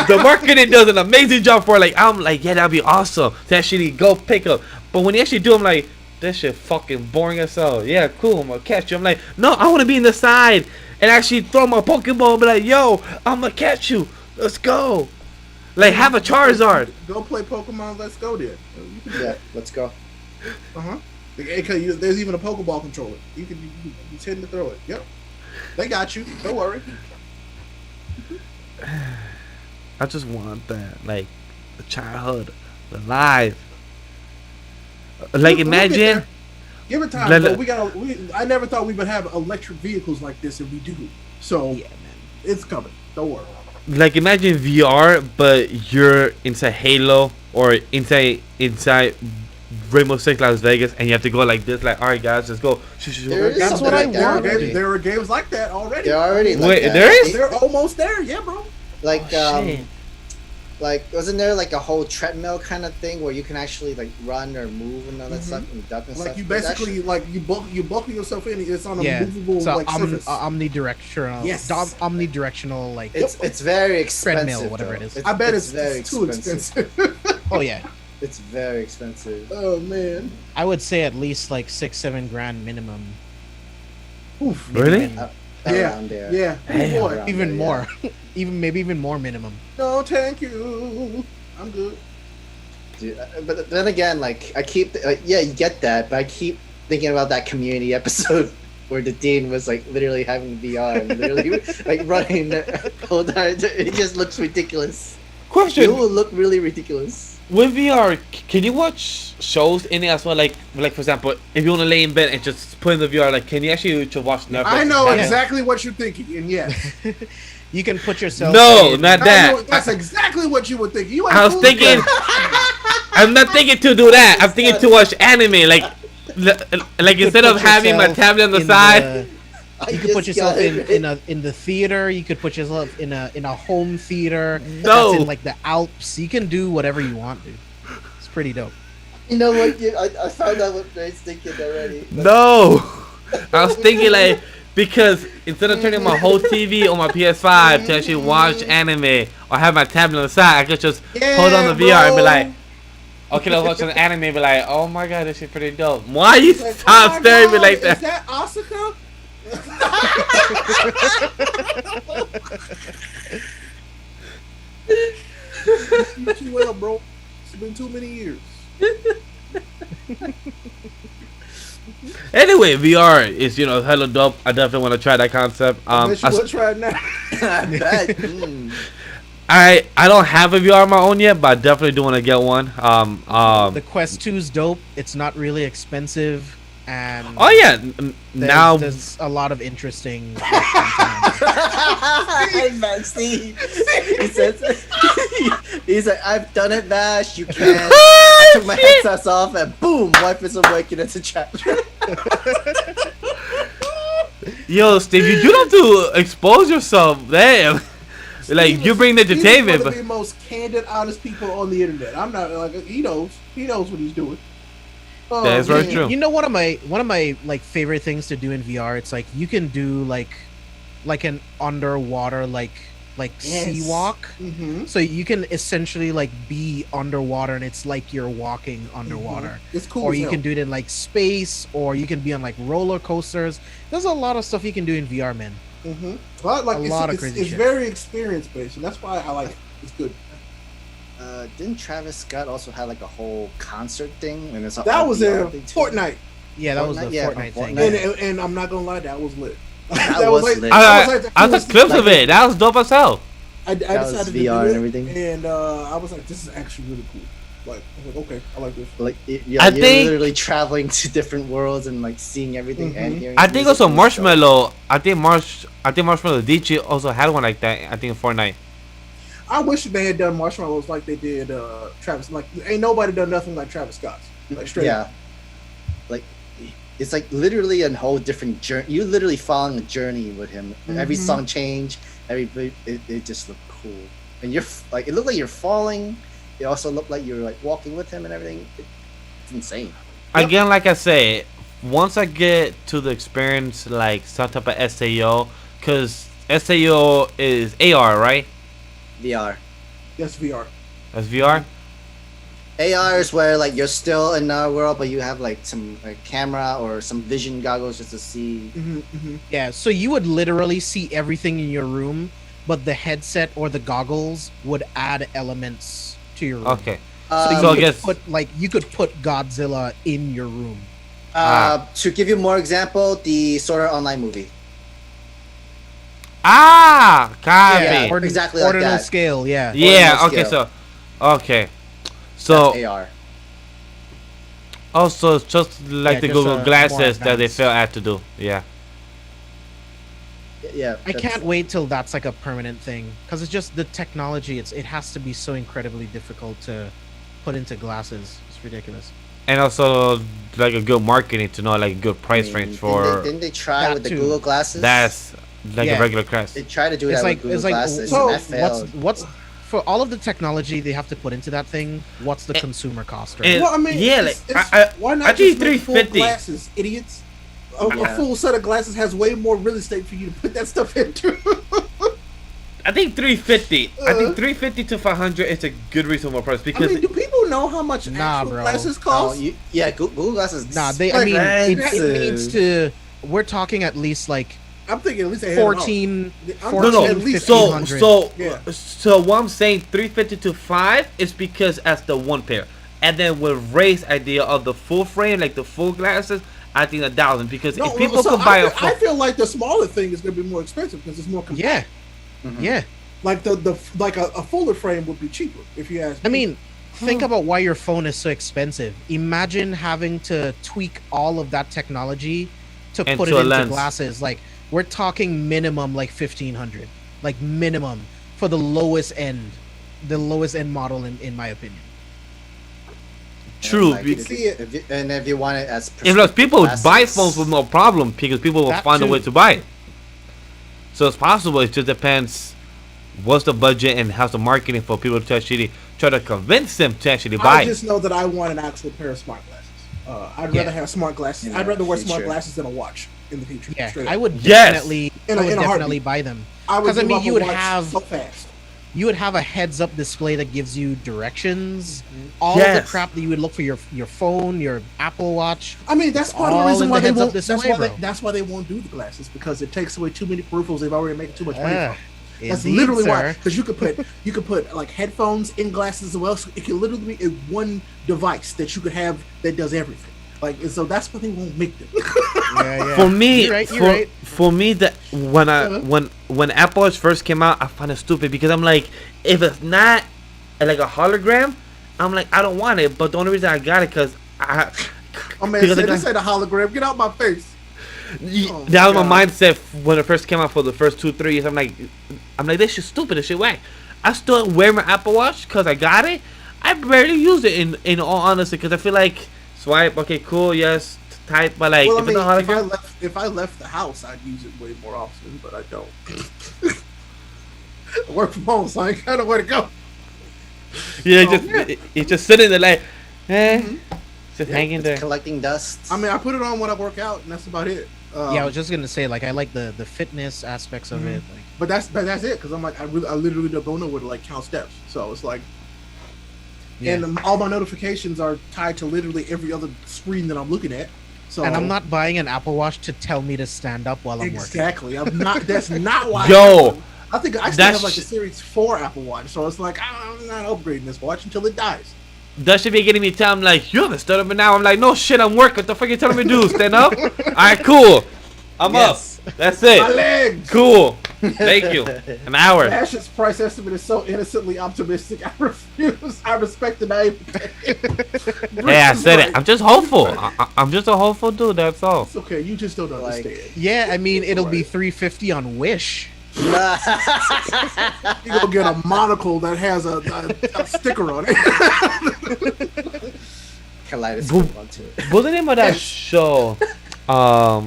the marketing does an amazing job for it. Like I'm like, yeah, that'd be awesome to actually go pick up, but when you actually do, I'm like, this shit fucking boring as hell. Yeah, cool, I'm gonna catch you. I'm like, no, I want to be in the side and actually throw my Pokeball and be like, yo, I'm gonna catch you, let's go. Like, have a Charizard. Go play Pokemon. Let's go there. Yeah, let's go. There's even a Pokeball controller. You tend to throw it. Yep. They got you. Don't worry. I just want that, like, the childhood, the life. Like, We'll get imagine. there. Give it time. Let- Bro. I never thought we would have electric vehicles like this, and we do. So Yeah, man. it's coming. Don't worry. Like, imagine VR, but you're inside Halo or inside Rainbow Six Las Vegas, and you have to go like this. Like, all right, guys, let's go. There is That's something what I like that want. already. There are games like that already. They're already like Wait, that. there is? They're almost there. Yeah, bro. Like Oh, shit. like wasn't there like a whole treadmill kind of thing where you can actually like run or move and all that stuff and duck and Like stuff? you There's basically you buckle yourself in. It's on a Yeah, movable so like surface. omnidirectional. Yes. Omnidirectional, like. it's very expensive. Treadmill, whatever though. it is. I bet it's very too expensive. Oh yeah, It's very expensive. Oh man. I would say at least like 6-7 grand minimum. Oof. Really? Even, Yeah. Around there. Yeah. Damn. Boy. Around even there, more, even more minimum. No, thank you. I'm good. Dude, but then again, like I keep, yeah, you get that, but I keep thinking about that Community episode where the dean was like literally having VR and literally like running the whole time. It just looks ridiculous. It Question: will look really ridiculous. with VR, can you watch shows in it as well? Like for example, if you want to lay in bed and just put in the VR, like, can you actually watch Netflix? I know Yeah. exactly what you're thinking, and yes, You can put yourself. No, in- not I that. know, that's exactly what you would think. You ain't I was fooled thinking. yet. I'm not thinking to do that. I'm thinking to watch anime. Like You instead could of put having my yourself tablet on the in side. I You could put just yourself got it. in the theater. You could put yourself in a home theater. No. That's in like the Alps. You can do whatever you want, dude. It's pretty dope. You know what? I found out what Grace thinking already. but- No, I was thinking like, because instead of turning my whole TV on my PS5 to actually watch anime or have my tablet on the side, I could just hold on the VR and be like, okay, let's watch an anime and be like, oh my god, this shit pretty dope. Why you Like, stop oh my staring at me God, like Is that? that Asuka? Too well, bro. It's been too many years. Anyway, VR is, hella dope. I definitely want to try that concept. I bet you would try it now. I bet. Mm. I don't have a VR of my own yet, but I definitely do want to get one. The Quest 2's dope. It's not really expensive, and Oh yeah, now there's a lot of interesting. Like, content. Man, Steve. He says, he's like, I've done it, Vash. You can't. took my headsets off and boom, wife is awake and it's a chat. Yo, Steve, you do have to expose yourself. Damn. Like, you bring the entertainment, He's one of but the most candid, honest people on the internet. I'm not like he knows what he's doing. That's very true. You know, one of my like favorite things to do in VR. It's like you can do like an underwater like sea walk. Mm-hmm. So you can essentially like be underwater, and it's like you're walking underwater. Mm-hmm. It's cool. Or you can do it in like space, or you can be on like roller coasters. There's a lot of stuff you can do in VR, man. Mm-hmm. Well, like, it's shit. very experience based, and that's why I like it. It's good. Didn't Travis Scott also have like a whole concert thing? And it's That was in Fortnite. Yeah, that was the Fortnite thing. And I'm not gonna lie, that was lit. That was lit. I took clips of it. That was dope as hell. I That was decided to VR do and it, everything. and I was like, this is actually really cool. Like, I was like, okay, I like this. Like I you're think- literally traveling to different worlds and like seeing everything and hearing. I think music also from the show. Marshmallow. I think Marshmallow DJ also had one like that. I think in Fortnite. I wish they had done marshmallows like they did Travis. Like, ain't nobody done nothing like Travis Scott's. Like, straight Yeah. up. Like it's like literally a whole different journey. You literally following a journey with him. Every Mhm. song change. It just looked cool. And you're like it looked like you're falling. It also looked like you're like walking with him and everything. It's insane. Again, like I said, once I get to the experience, like some type of SAO, because SAO is AR, right? VR. That's VR. That's VR. AR is where like you're still in our world, but you have like some like, camera or some vision goggles just to see. Mm-hmm, mm-hmm. Yeah, so you would literally see everything in your room, but the headset or the goggles would add elements to your room. Okay. So, Um, you So I could guess- put Godzilla in your room. To give you more example, the Sword Art Online movie. Copy. Yeah, Yeah. or- exactly like ordinal that. scale, yeah. Ordinal Okay. scale. So That's AR. also it's just like Yeah, the just, Google more glasses that they advanced. fail at to do. Yeah. Yeah. I that's- can't wait till that's like a permanent thing, because it's just the technology. It has to be so incredibly difficult to put into glasses. It's ridiculous. And also like a good marketing to know like a good I price mean, range for Didn't they try that with the too. Google glasses? that's like Yeah. a regular class. They tried to do It's that like with Google it's like glasses, so and that failed. what's for all of the technology they have to put into that thing? What's the consumer cost? Right? and- Well, I mean, yeah, it's, like, it's, why not I think just make full 350. glasses, idiots? A Yeah. full set of glasses has way more real estate for you to put that stuff into. I think 350. I Uh-huh. think 350 to 500 is a good reasonable price I because mean, do people know how much Nah, actual bro. glasses Oh, cost? Google glasses. Nah, I mean, it expensive. needs to. We're talking at least like I'm thinking at least they 14, I'm no, 14, no. at least So, 1500. so, Yeah. so what I'm saying, 350 to 5 is because as the one pair, and then with Ray's idea of the full frame, like the full glasses, I think 1,000 because if people so could buy a I feel like the smaller thing is going to be more expensive because it's more compact. Yeah, Mhm. yeah. Like like a fuller frame would be cheaper if you ask me. I mean, think about why your phone is so expensive. Imagine having to tweak all of that technology to put it Into a into lens. glasses. Like we're talking minimum like 1,500, like minimum for the lowest end model in my opinion. True. Like, be- if you want it as If like, people would buy glasses. phones with no problem because people will That find a too. way to buy it. So it's possible. It just depends what's the budget and how's the marketing for people to actually try to convince them to actually buy I it. just know that I want an actual pair of smart glasses. I'd Yeah. rather have smart glasses. In I'd the rather wear smart future. glasses than a watch in the future. Yeah, Straight I up. would Yes. definitely, In a- I would in a definitely heartbeat. buy them. I would 'cause, I give mean, up you a would watch have- so fast. You would have a heads-up display that gives you directions, all of Yes. the crap that you would look for your phone, your Apple Watch. I mean, that's part of the all reason in why the they heads-up won't. That's display, why bro. that's why they won't do the glasses because it takes away too many peripherals. They've already making too much money. Ah, from. That's indeed, literally why. sir. Because you could put like headphones in glasses as well. So it can literally be one device that you could have that does everything. Like, and so that's why they won't make them. Yeah, yeah. For me, You're right. for me, that when Apple Watch first came out, I found it stupid because I'm like, if it's not like a hologram, I'm like, I don't want it. But the only reason I got it because Oh man, Because say, I this got- ain't a hologram. Get out my face. Oh, that was God. my mindset when it first came out for the first 2-3 years. I'm like, this shit's stupid. This shit whack. I still wear my Apple Watch because I got it. I barely use it in all honesty because I feel like swipe, okay, cool, yes, type, but like Well, I if I mean, know how to if I left the house, I'd use it way more often, but I don't. I work from home, so I ain't got nowhere to go. yeah, So, it's just sitting there like, just hanging It's there. collecting dust. I mean, I put it on when I work out, and that's about it. Yeah, I was just gonna say, like, I like the fitness aspects of it. Like, But that's it, because I'm like, I literally don't know where to like count steps. So it's like, yeah. and all my notifications are tied to literally every other screen that I'm looking at. So And I'm not buying an Apple Watch to tell me to stand up while I'm working. exactly. I'm not. That's not why. Yo, I think I still have like a Series 4 Apple Watch, so it's like I'm not upgrading this watch until it dies. that should be getting me time like, you haven't stood up now. I'm like, no shit, I'm working. What the fuck you telling me to do? Stand up? Alright, cool. I'm Yes. up. That's it. My legs. Cool. Thank you. An hour. Ash's price estimate is so innocently optimistic. I refuse. I respect the name. Hey, I said it. I'm just hopeful. I'm just a hopeful dude. That's all. It's okay. You just don't Like- understand. Yeah, I mean, it'll be Right. $350 on Wish. You go get a monocle that has a sticker on it. Kaleidoscope onto it. What's the name of that show? I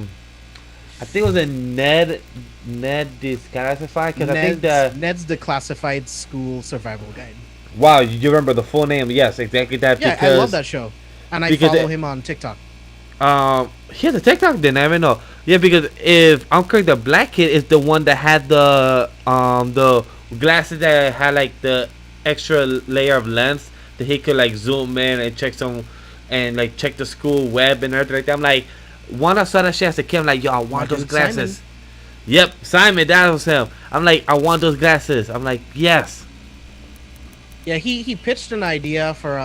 think it was a Ned Declassified because I think that Ned's Declassified School Survival Guide. wow, you remember the full name? Yes, exactly that. Yeah, because, I love that show, and I because follow it- him on TikTok. He has a TikTok. Didn't I even know? Yeah, because if I'm correct, the black kid is the one that had the glasses that had like the extra layer of lens that he could like zoom in and check some and like check the school web and everything like that. I'm like, when I saw that shit as a kid, I'm like, yo, I want Michael those glasses. Simon. Yep, Simon, that was him. I'm like, I want those glasses. I'm like, yes. Yeah, he pitched an idea for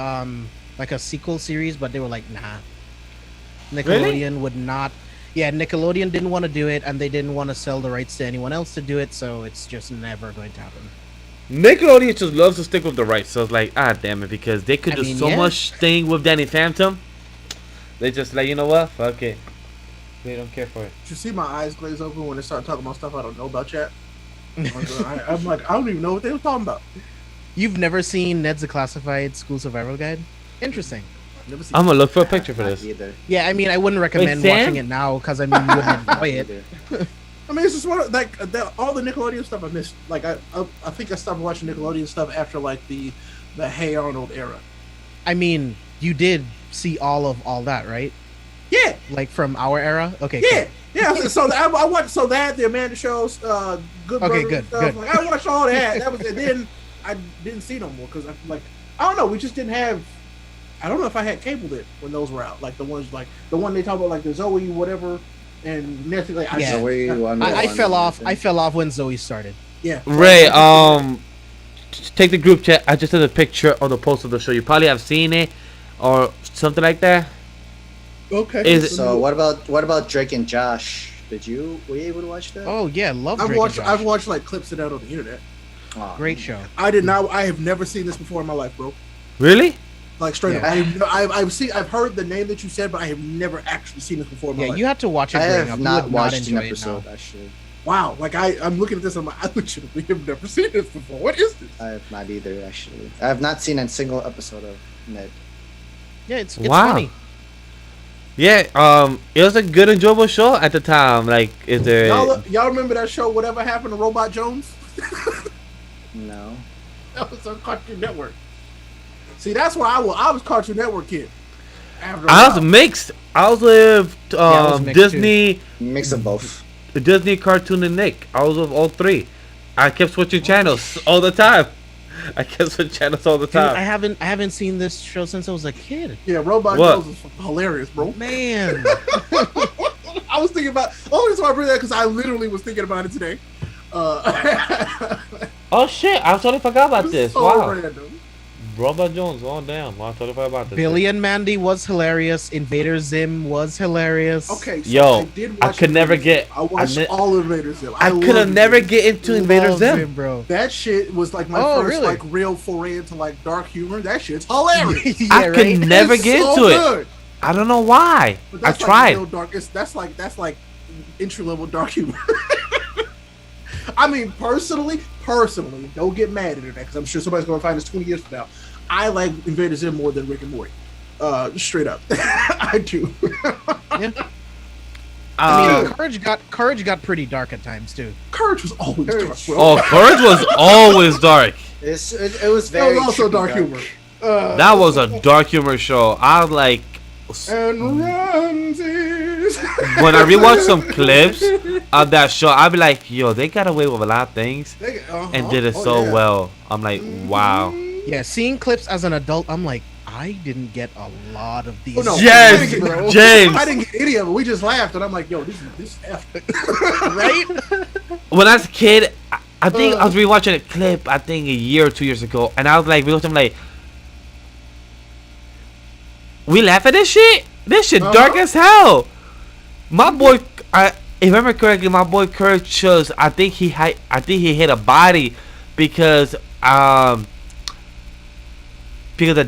like a sequel series, but they were like, nah. Nickelodeon would not. Yeah, Nickelodeon didn't want to do it, and they didn't want to sell the rights to anyone else to do it, so it's just never going to happen. Nickelodeon just loves to stick with the rights, so it's like, damn it, because they could I do mean, so yeah. much thing with Danny Phantom. They just like, you know what? Fuck it. They don't care for it. Did you see my eyes glaze open when they started talking about stuff I don't know about, chat? I'm like, I don't even know what they were talking about. You've never seen Ned's Declassified School Survival Guide? Interesting. Never seen I'm gonna look for a picture for Not this. either. Yeah, I mean, I wouldn't recommend Sam? watching it now because I mean, you wouldn't enjoy it. Either. I mean, it's just one of, like all the Nickelodeon stuff I missed. Like I think I stopped watching Nickelodeon stuff after like the Hey Arnold era. I mean, you did see all that, right? Yeah, Like from our era? Okay. yeah, yeah. So I watched the Amanda shows, Good Okay, Brothers good, and stuff. good. Like I watched all that. That was it. Then I didn't see no more because I like I don't know. We just didn't have. I don't know if I had cable then when those were out. Like the ones like the one they talk about like the Zoe whatever and Netflix. Like Yeah. Zoe, Wonder I Woman, fell off. and- I fell off when Zoe started. yeah. Ray, take the group chat. I just did a picture of the post of the show. You probably have seen it or something like that. Okay. Is it- So what about Drake and Josh? Were you able to watch that? Oh yeah, love I've Drake watched and Josh. I've watched like clips of that on the internet. Aw. Great show. I did not. I have never seen this before in my life, bro. Really? Like straight Yeah. up. I've heard the name that you said, but I have never actually seen this before in my Yeah, life. you had to watch it I growing up. have You not would watched an enjoy it episode. now. Actually, Wow. Like I'm looking at this. I'm like, I legitimately have never seen this before. What is this? I have not either. Actually, I have not seen a single episode of Ned. Yeah, it's Wow. funny. Yeah. It was a good, enjoyable show at the time. Like, is there? Y'all remember that show? Whatever Happened to Robot Jones? No. That was on Cartoon Network. See, that's where I was Cartoon Network kid. After a I was while. mixed. I was with I was mixed Disney, Mix of both. Disney, Cartoon, and Nick. I was with all three. I kept switching channels all the time. I kept switching channels all the Dude, time. I haven't seen this show since I was a kid. Yeah, Robot What? Jones is hilarious, bro. Man, I was thinking about. Only reason why I bring that because I literally was thinking about it today. Oh shit! I totally forgot about this. So Wow. random. Robert Jones. Oh damn! I totally forgot about this. Billy and Mandy was hilarious. Invader Zim was hilarious. Okay, so Yo, I did I watch could never Invader Zim. get- I watched I ne- all of Invader Zim. I could have loved never Invader Zim. get into Invader Love Zim. Zim, bro. That shit was like my Oh, first really? like real foray into like dark humor. That shit's hilarious. Yeah, I could right? never It's get so into it. good. I don't know why. But I that's tried. Like real dark. That's like entry level dark humor. I mean, personally, don't get mad at it because I'm sure somebody's gonna find this 20 years from now. I like Invader Zim more than Rick and Morty. Straight up, I do. Yeah. I mean, Courage got pretty dark at times too. Courage was always dark. Bro. Oh, Courage was always dark. It was very. That was also trippy dark humor. That was a dark humor show. I was like, And Ramses. when I rewatch some clips of that show, I'll be like, yo, they got away with a lot of things and did it so well. I'm like, wow. Yeah, seeing clips as an adult, I'm like, I didn't get a lot of these. Oh, no. Yes, bro. James. I didn't get any of it. We just laughed, and I'm like, yo, this is F. Right? When I was a kid, I think I was rewatching a clip, I think a year or 2 years ago, and I was like, I'm like, we laugh at this shit? This shit dark as hell. My boy, if I remember correctly, my boy Courage chose, I think he hit a body because the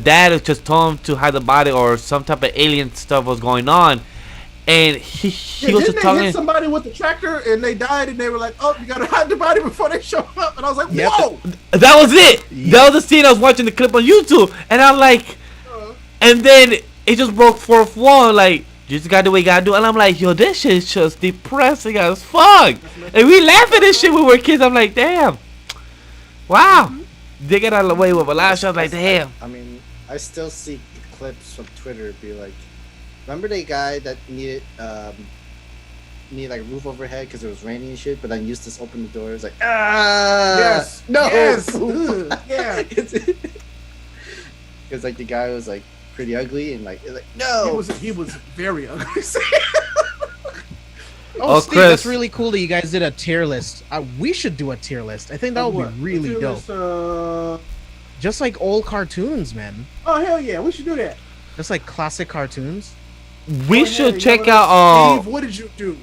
dad just told him to hide the body or some type of alien stuff was going on, and he was just Didn't they talking. hit somebody with the tractor and they died, and they were like, "Oh, you gotta hide the body before they show up." And I was like, "Whoa!" That was it. That was the scene. I was watching the clip on YouTube, and I'm like, and then it just broke fourth wall. Like, you just gotta do what you gotta do, and I'm like, yo, this shit is just depressing as fuck. And we laugh at this shit when we were kids. I'm like, damn, wow. They get out of the way with a lot of shit. Like, damn. I mean, I still see clips from Twitter be like, remember the guy that needed like roof overhead because it was raining and shit, but then Eustace opened the door. It's like, Yes, no, yes, yeah. Because like the guy was like pretty ugly and like no, He was very ugly. Oh, Steve, Chris. that's really cool that you guys did a tier list. We should do a tier list. I think that would be really dope. Just like old cartoons, man. Oh hell yeah, we should do that. Just like classic cartoons. We should check out. Steve, what did you do?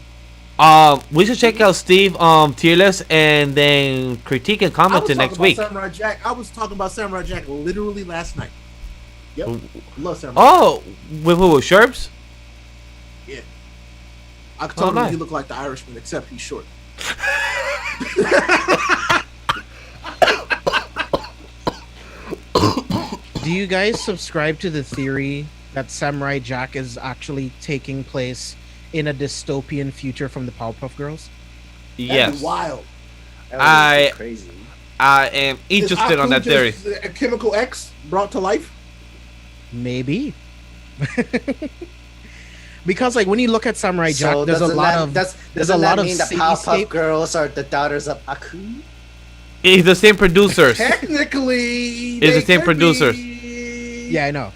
We should check out Steve tier list and then critique and comment it next week. Samurai Jack. I was talking about Samurai Jack literally last night. Yep, love Samurai. Oh, with who? Sherps? Yeah. I told him nice. he looked like the Irishman, except he's short. Do you guys subscribe to the theory that Samurai Jack is actually taking place in a dystopian future from the Powerpuff Girls? That'd Yes. be wild. that was crazy. I am interested on that theory. A chemical X brought to life. Maybe. Because like when you look at Samurai Jack, there's a lot of does a lot that of mean the Powerpuff cityscape. Girls are the daughters of Aku? It's the same producers. Technically, It's the they same could producers. be. Yeah, I know.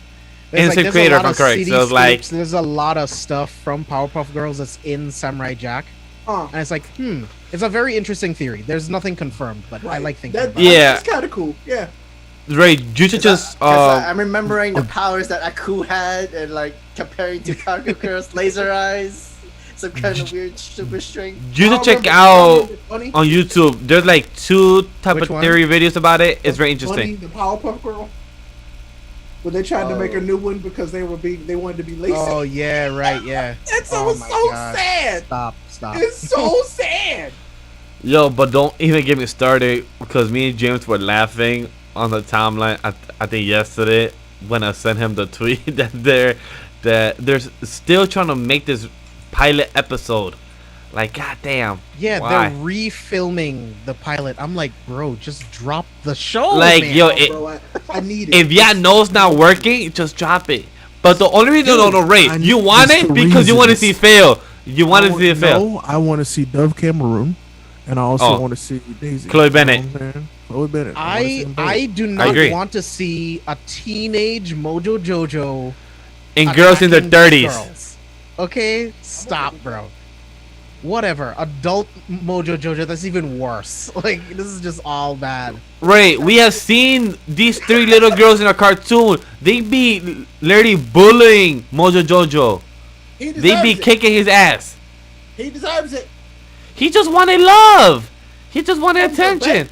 Instant there's creator, a if lot I'm of correct. So it's like- cityscapes, there's a lot of stuff from Powerpuff Girls that's in Samurai Jack, and it's like, it's a very interesting theory. There's nothing confirmed, but I like thinking about it. Yeah. It's kind of cool. Yeah. Ray, you should just I'm remembering the powers that Aku had and like comparing to Powerpuff Girls, laser eyes, some kind of weird super strength. you should check out on YouTube. There's like 2 type Which of one? theory videos about it. It's very Bunny, interesting. the Powerpuff Girl. When they tried to make a new one because they wanted to be lazy. Oh yeah, right, yeah. That Oh was my so God. sad. Stop. It's so sad. Yo, but don't even get me started because me and James were laughing on the timeline. I think yesterday when I sent him the tweet that they're still trying to make this pilot episode. Like, goddamn. Yeah, why? they're refilming the pilot. I'm like, bro, just drop the show. Like, man. yo, Bro, I need it. if y'all know it's not working, just drop it. But the only reason, no, Ray, I you need want this it for because you want to see reasons. fail. You want to see it fail. No, I want to see Dove Cameron, and I also Oh. want to see Daisy. Chloe Bennett. You know what I'm saying? Chloe Bennett. wanna see them both. I do not agree. want to see a teenage Mojo Jojo And girls in their attacking 30s. girls. Okay, stop, bro. Whatever, adult Mojo Jojo. That's even worse. Like this is just all bad. Ray, we have seen these 3 little girls in a cartoon. They be literally bullying Mojo Jojo. He They be deserves it. kicking his ass. He deserves it. He just wanted love. He just wanted attention.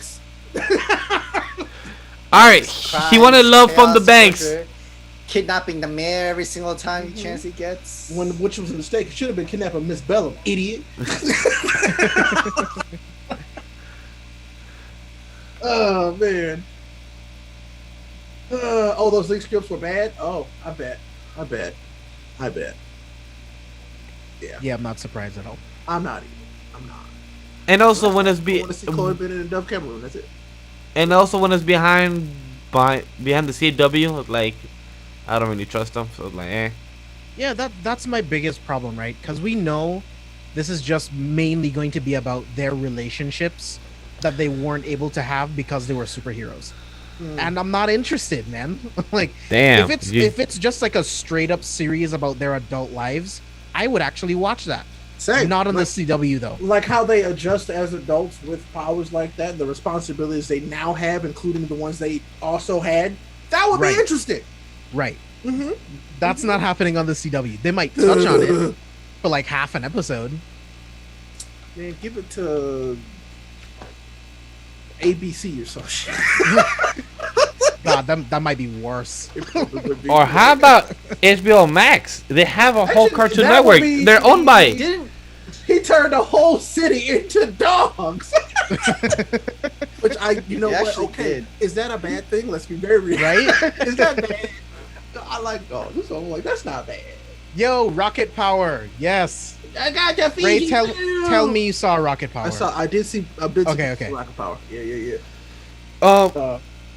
Alright, he wanted love from the Chaos, banks. torture, kidnapping the mayor every single time chance he gets. Which was a mistake. It should have been kidnapping Miss Bellum, idiot. Oh man. Oh, those leak scripts were bad. Oh, I bet. Yeah, I'm not surprised at all. I'm not even. I'm not. And also when it's I want to see Chloe Bennett and Dove Cameron. That's it. and also when it's behind the CW, like I don't really trust them. So like, Yeah, that's my biggest problem, right? Because we know this is just mainly going to be about their relationships that they weren't able to have because they were superheroes. And I'm not interested, man. Like, damn. if it's just like a straight up series about their adult lives, I would actually watch that. Same. Not on like, the CW though. Like how they adjust as adults with powers like that, the responsibilities they now have, including the ones they also had. That would Right. be interesting. Right. Mm-hmm. That's not happening on the CW. They might touch on it for like half an episode. Man, give it to ABC or some shit. God, that might be worse. Or how about HBO Max? They have a whole Cartoon that would Network. be- They're owned by. Didn't He turned the whole city into dogs. Which He what? actually Okay, did. is that a bad thing? Let's be very real. Right? Is that bad? I like dogs. So I'm like, that's not bad. Yo, Rocket Power. Yes. I got your feet. Ray, tell me you saw Rocket Power. I did see a bit of Okay. Lack of Power. Yeah.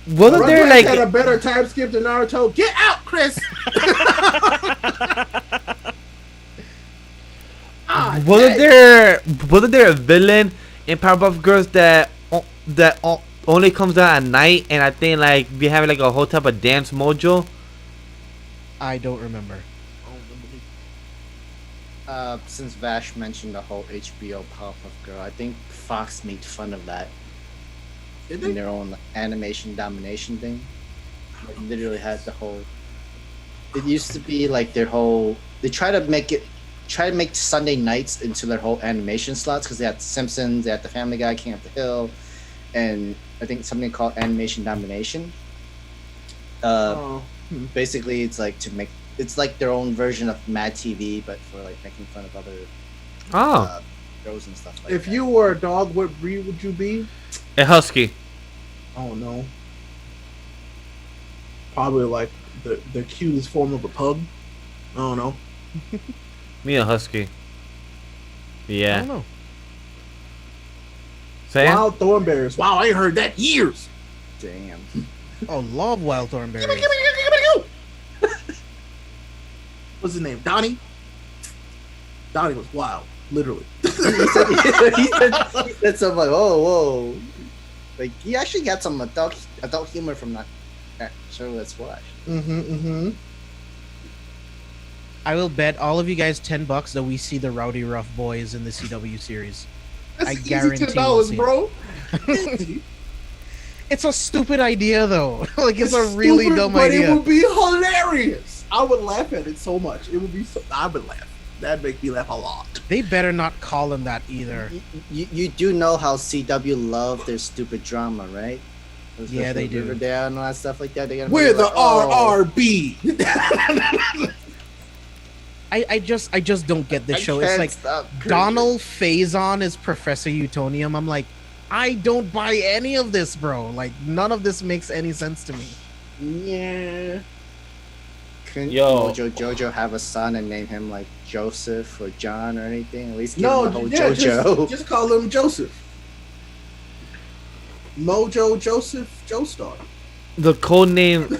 Wasn't there Rugrats had a like better time skip than Naruto. Get out, Chris. wasn't there a villain in Powerpuff Girls that only comes out at night, and I think like we have like a whole type of dance mojo? I don't remember. since Vash mentioned the whole HBO Powerpuff Girl, I think Fox made fun of that Did in they? their own animation domination thing. Like, literally had the whole. It used to be like their whole. They try to make Sunday nights into their whole animation slots because they had Simpsons, they had the Family Guy, King of the Hill, and I think something called animation domination. Basically, it's like it's like their own version of Mad TV, but for like making fun of other shows and stuff like that. If you were a dog, what breed would you be? A husky. Oh no. Probably like the cutest form of a pug. I don't know. Me a husky. I Yeah. don't know. Sam? Wild thornberries. Wow, I ain't heard that in years. Damn. Oh, love wild thornberries. What's his name? Donnie? Donnie was wild, literally. he said something like, whoa. Like, he actually got some adult humor from that show. Let's watch. I will bet all of you guys $10 that we see the Rowdy Rough Boys in the CW series. That's I easy guarantee $10, we'll see it. bro. Easy. It's a stupid idea, though. Like, it's a really stupid, dumb but idea. it would be hilarious. I would laugh at it so much. It would be so. I would laugh. That'd make me laugh a lot. They better not call him that either. You do know how CW love their stupid drama, right? Yeah, they do. Riverdale and all that stuff like that. They gotta We're make it the like, oh, RRB. I just don't get this I show. It's can't like stop cringing. Donald Faison is Professor Utonium. I'm like, I don't buy any of this, bro. Like, none of this makes any sense to me. Yeah. Couldn't Yo. Mojo Jojo have a son and name him like Joseph or John or anything? At least give No, him the whole yeah, JoJo. just call him Joseph. Mojo Joseph Joestar. The code name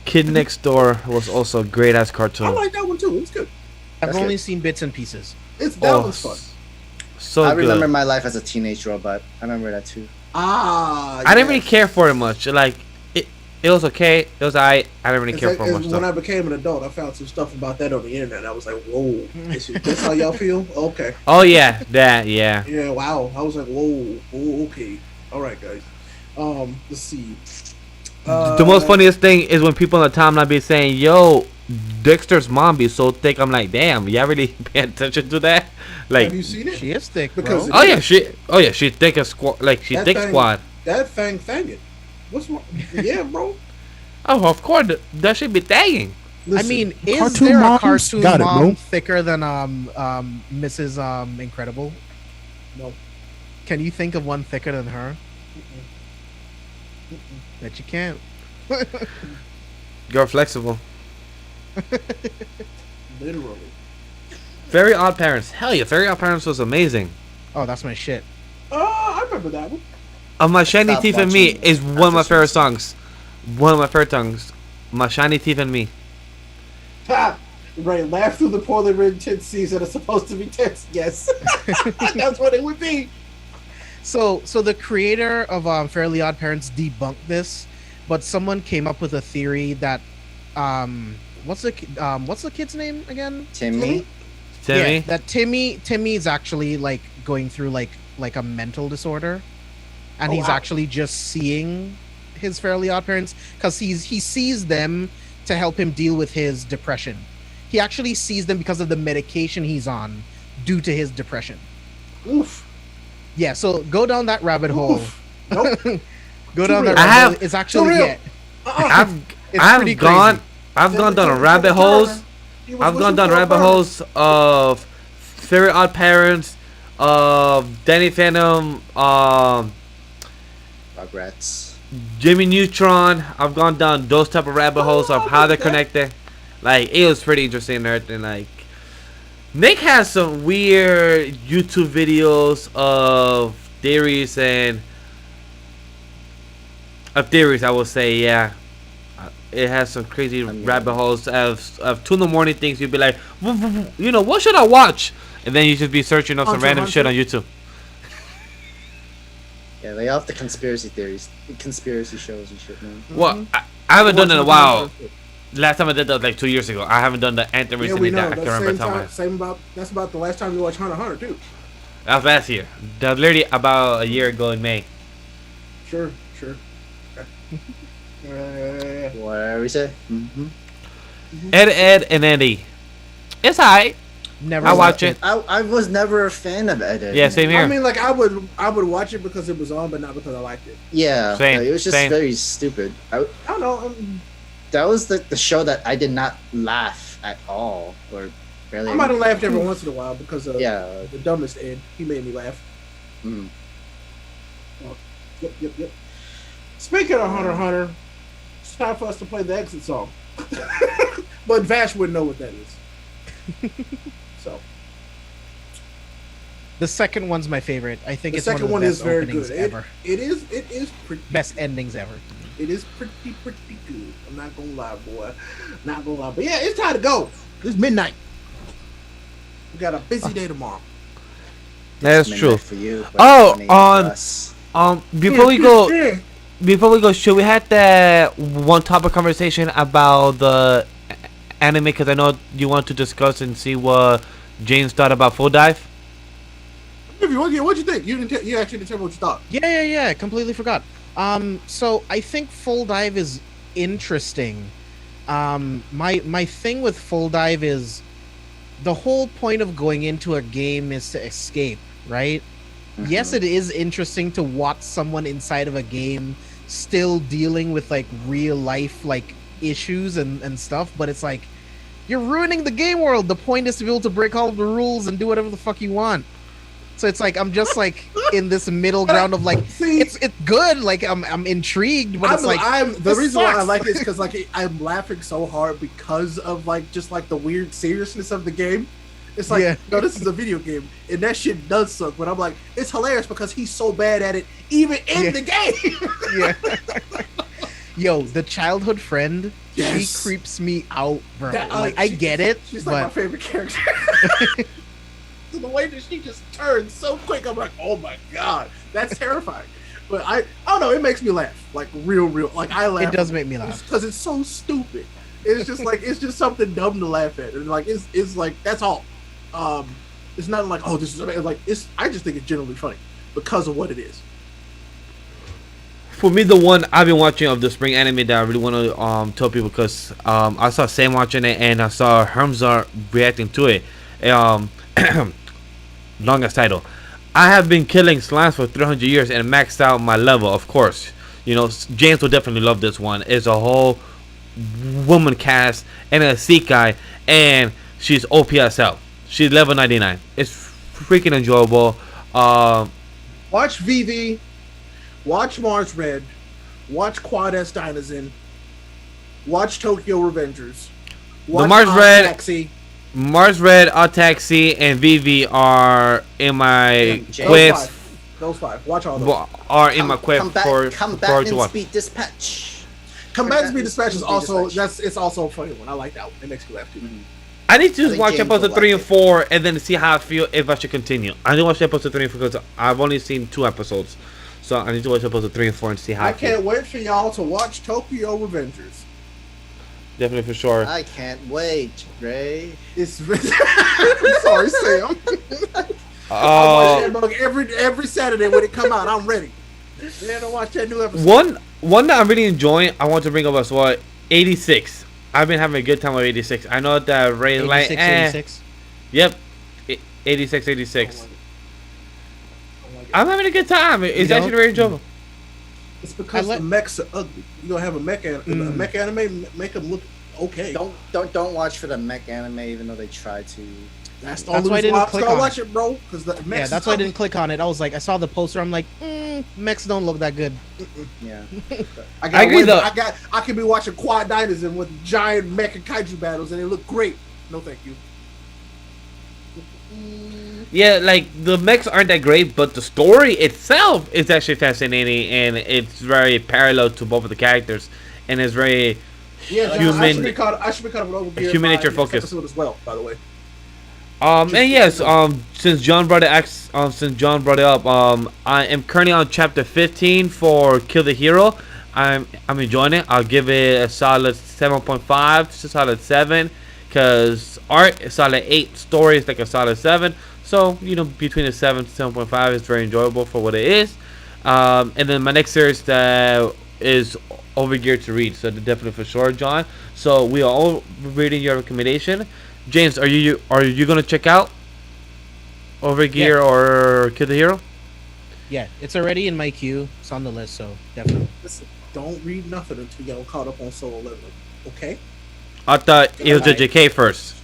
Kid Next Door was also a great ass cartoon. I like that one too. It's good. I've That's only good. seen bits and pieces. That one's fun. So I good. remember my life as a teenage robot. I remember that too. Ah, I didn't really care for it much. Like it was okay. It was I didn't really care for it much When though. I became an adult, I found some stuff about that on the internet. I was like, "Whoa, that's how y'all feel?" Okay, Oh yeah, that yeah. yeah, wow. I was like, "Whoa, oh, okay, all right, guys." Let's see. The most funniest thing is when people on the timeline be saying, "Yo, Dexter's mom be so thick." I'm like, "Damn, y'all really pay attention to that?" Like, Have you seen it? She is thick, Because bro. she thick as squad. Like she That thick thing- squad. That fanging. What's wrong? Yeah, bro. Oh, of course, that should be tagging. I Listen, mean, is cartoon there a moms cartoon got it, mom bro. thicker than Mrs. Incredible? no. Can you think of one thicker than her? Bet you can't. You're flexible. Literally. Very Odd Parents. Hell yeah, Very Odd Parents was amazing. Oh, that's my shit. I remember that one. Of My Shiny Stop Teeth and Me watching is one of my after favorite school. songs. One of my favorite songs. My Shiny Teeth and Me. Ha! Right, laugh through the poorly written tense scenes that are supposed to be tense. Yes, that's what it would be. So the creator of Fairly Odd Parents debunked this, but someone came up with a theory that what's the kid's name again? Timmy. Timmy? Yeah, that Timmy is actually like going through like a mental disorder, and Oh, he's wow. actually just seeing his Fairly Odd Parents because he sees them to help him deal with his depression. He actually sees them because of the medication he's on due to his depression. Oof. Yeah, so go down that rabbit hole. Oof. Nope. Go Too down real. that I rabbit have- hole. It's actually real. yeah. It's I've pretty gone crazy. I've gone down rabbit holes. I've gone down rabbit holes of Very Odd Parents, of Danny Phantom, Rugrats. Jimmy Neutron. I've gone down those type of rabbit holes of how they're connected. Like, it was pretty interesting and everything. Like, Nick has some weird YouTube videos of theories and I will say, yeah. It has some crazy rabbit holes of 2 in the morning things. You'd be like, you know, what should I watch? And then you just be searching up some Hunter, random Hunter. shit on YouTube. Yeah, they have the conspiracy theories, conspiracy shows and shit, man. Well, I haven't done it in a while. Last time I did that was like 2 years ago. I haven't done the anthem Yeah, recently we know. that I That's can remember same time. time. Same about. That's about the last time you watched Hunter x Hunter too. That was last year. That was literally about a year ago in May. Sure. Whatever we say. Mm-hmm. Ed, and Eddie. It's alright. Never I watched watch it. I was never a fan of Ed. Yeah, same here. I mean, like I would watch it because it was on, but not because I liked it. Yeah, Same, it was just same. very stupid. I don't know. That was the show that I did not laugh at all, or barely. I might have laughed every once in a while because of Yeah. the dumbest Ed. He made me laugh. Mm. Yep. Speaking of Hunter x Hunter, it's time for us to play the exit song. But Vash wouldn't know what that is. So The second one's my favorite. I think the it's one of second the one best is very openings good. ever. It is pretty. Best endings ever. It is pretty good. I'm not gonna lie, boy. Not gonna lie, but yeah, it's time to go. It's midnight. We got a busy day tomorrow. That's Midnight true. for you. but Oh, midnight for on- us. Before we go, should we have that one topic conversation about the anime? Because I know you want to discuss and see what James thought about Full Dive. What'd you think? You actually didn't tell me what you thought. Yeah. Completely forgot. So I think Full Dive is interesting. My thing with Full Dive is the whole point of going into a game is to escape, right? Yes, it is interesting to watch someone inside of a game still dealing with like real life like issues and stuff, but it's like you're ruining the game world. The point is to be able to break all of the rules and do whatever the fuck you want. So it's like I'm just like in this middle ground of like See, it's good, like I'm intrigued, but it's like the this reason why I sucks. like it is because like I'm laughing so hard because of like just like the weird seriousness of the game. It's like, Yeah. no, this is a video game, and that shit does suck. But I'm like, it's hilarious because he's so bad at it, even in Yeah. the game. yeah. Yo, the childhood friend, Yes. she creeps me out, bro. That, like I get it, She's like my but favorite character. So the way that she just turns so quick, I'm like, oh my god, that's terrifying. But I don't know, it makes me laugh, like real. Like I laugh. it does make me laugh. because it's so stupid. It's just like it's just something dumb to laugh at, and like it's like that's all. It's not like this is amazing. Like it's. I just think it's generally funny because of what it is. For me, the one I've been watching of the spring anime that I really want to tell people because I saw Sam watching it and I saw Hermsar reacting to it. Longest title. I have been killing slimes for 300 years and maxed out my level, of course. You know, James will definitely love this one. It's a whole woman cast and a Seek guy, and she's OP as hell. She's level 99. It's freaking enjoyable. Watch VV, watch Mars Red, watch Quad S Dinozen, Watch Tokyo Revengers. The Mars Red, Taxi. Mars Red, Taxi, and Vivi are in my Jay. quiz. Those five. Watch all those. Are in my quiz for Combat to watch. Speed Dispatch. Combat Speed Dispatch is also it's also a funny one. I like that one. It makes me laugh too. I need to just think watch James will episode 3 like and 4 and then see how I feel if I should continue. I need to watch episode 3 and 4 because I've only seen 2 episodes. So I need to watch episode 3 and 4 and see how I feel. can't wait for y'all to watch Tokyo Revengers. Definitely for sure. I can't wait, Ray. It's I'm sorry, Sam. I watch that mug every Saturday when it come out. I'm ready. Man, I watch that new episode. One that I'm really enjoying, I want to bring up as well, 86. I've been having a good time with 86. I know that Ray is like, 86. Yep. 86. I'm having a good time. It's actually very enjoyable. It's because the mechs are ugly. You gonna have a mech anime, make them look okay. Don't watch for the mech anime, even though they try to. That's why I didn't click on it, bro. Because the mechs. Yeah, that's why I didn't click on it. I was like, I saw the poster. I'm like, mechs don't look that good. Yeah. I agree though. I could be watching Quad Dynasm with giant mech and kaiju battles, and they look great. No, thank you. Yeah, like the mechs aren't that great, but the story itself is actually fascinating, and it's very parallel to both of the characters, and it's very human. I should be caught up with Overgear. Human nature focus as well, by the way. And yes, since John brought it up, I am currently on chapter 15 for Kill the Hero. I'm enjoying it. I'll give it a solid 7.5 to solid 7, because art is solid 8, story is like a solid 7. So between a 7 to 7.5 is very enjoyable for what it is. And then my next series that is Overgear to read, so definitely for sure, John. So we are all reading your recommendation. James, are you gonna check out Overgear or Kill the Hero? Yeah, it's already in my queue. It's on the list, so definitely. Listen, don't read nothing until y'all caught up on Solo Leveling, okay? I thought it was JJK first.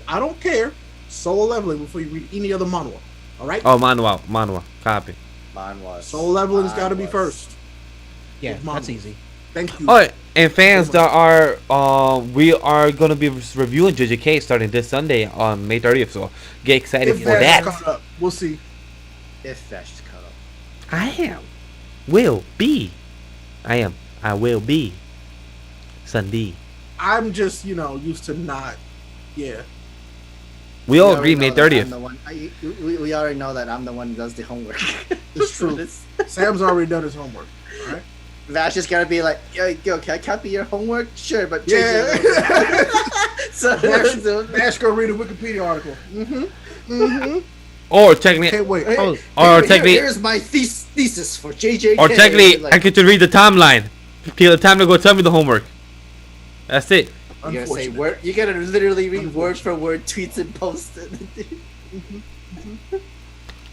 I don't care. Solo Leveling before you read any other manhwa, all right? Oh, manhwa, copy. Manhwa. Solo Leveling's got to be first. Yeah, that's easy. Thank you. Oh, and fans that are, we are gonna be reviewing JJK starting this Sunday on May 30th. So get excited for that. Caught up. We'll see. If Vash is caught up. I will be Sunday. I'm just, used to not. Yeah. We all agree May 30th. We already know that I'm the one who does the homework. It's true. Sam's already done his homework. All right. Vash is gonna be like, yo, can I copy your homework? Sure, but change Yeah. it. So Vash go read a Wikipedia article. Or technically, Can't wait. or technically, here's my thesis for JJK. or technically, I get to read the timeline. The time to go tell me the homework. That's it. You gotta say word. You gotta literally read word for word tweets and posts.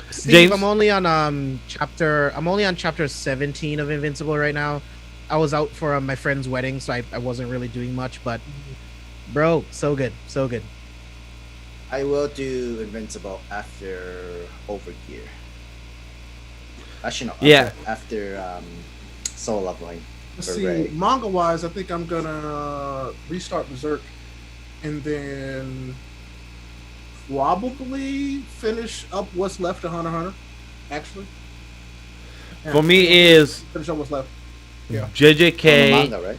Steve, James? I'm only on chapter 17 of Invincible right now. I was out for my friend's wedding, so I wasn't really doing much, but bro, so good. I will do Invincible after Overgear. Actually, no. Yeah. After Soul Leveling. Let's see, manga wise, I think I'm gonna restart Berserk and then probably finish up what's left of Hunter x Hunter. Actually, For me is finish up what's left. Yeah. JJK. Manga, right?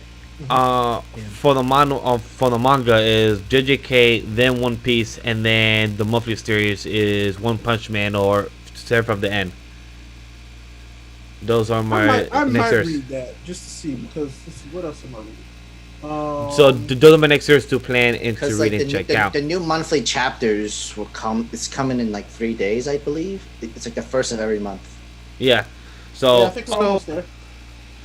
For the manga is JJK, then One Piece, and then the monthly series is One Punch Man or Seraph from the End. Those are my I next might series. read that just to see, because let's see, what else am I reading? So those are my next series to plan into Because reading and check out. the new monthly chapters will come. It's coming in like 3 days, I believe. It's like the first of every month. Yeah. Yeah, So I think we're almost there.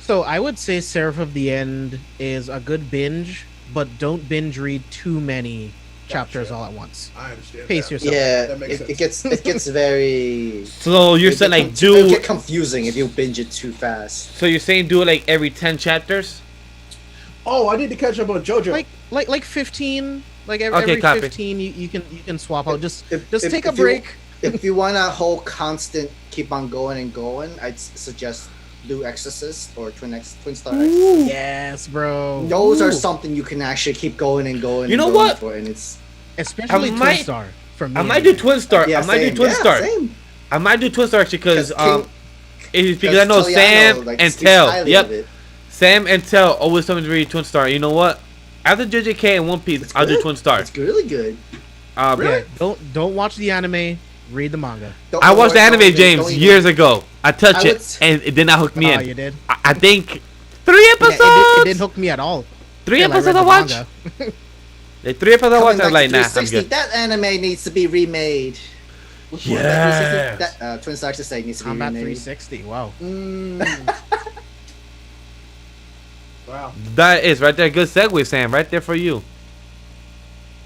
So I would say Seraph of the End is a good binge, but don't binge read too many chapters all at once. I understand. Pace that. yourself. Yeah, that makes it gets very. so you're saying like It'll do. get confusing if you binge it too fast. So you're saying do it like every 10 chapters? Oh, I need to catch up on JoJo. Like 15, like Okay, every copy. 15 you can swap out. Just If take a you- break. If you want a whole constant keep on going and going, I'd suggest Blue Exorcist or Twin Star Ooh. Exorcist. Yes, bro. Those are Ooh. something you can actually keep going and going. You know and going what? For, and it's Especially Twin might- Star. For me, I might do anyway. Twin Star. yeah, I might same. do Twin yeah, Star. Same. I might do Twin Star actually because King- it's because I know Taliano, Sam like, and speaks highly Tell. of it. Sam and Tell always tell me to read Twin Star. You know what? After JJK and One Piece, It's I'll do good. Twin Star. It's really good. Yeah, don't watch the anime. Read the manga. I watched the Don't anime, even- James, don't even- years ago. I touched I it, would s- and it did not hook me Oh, in. you did? I think 3 Yeah, episodes. it didn't hook me at all. 3 till I episodes read I the watched. manga. The 3 episodes I Coming watched, I was back like, to nah, I'm 360, good. that anime needs to be remade. Yes. That Twin Star Exorcist needs to Combat be remade. 360. Wow. Wow. That is right there. Good segue, Sam. Right there for you.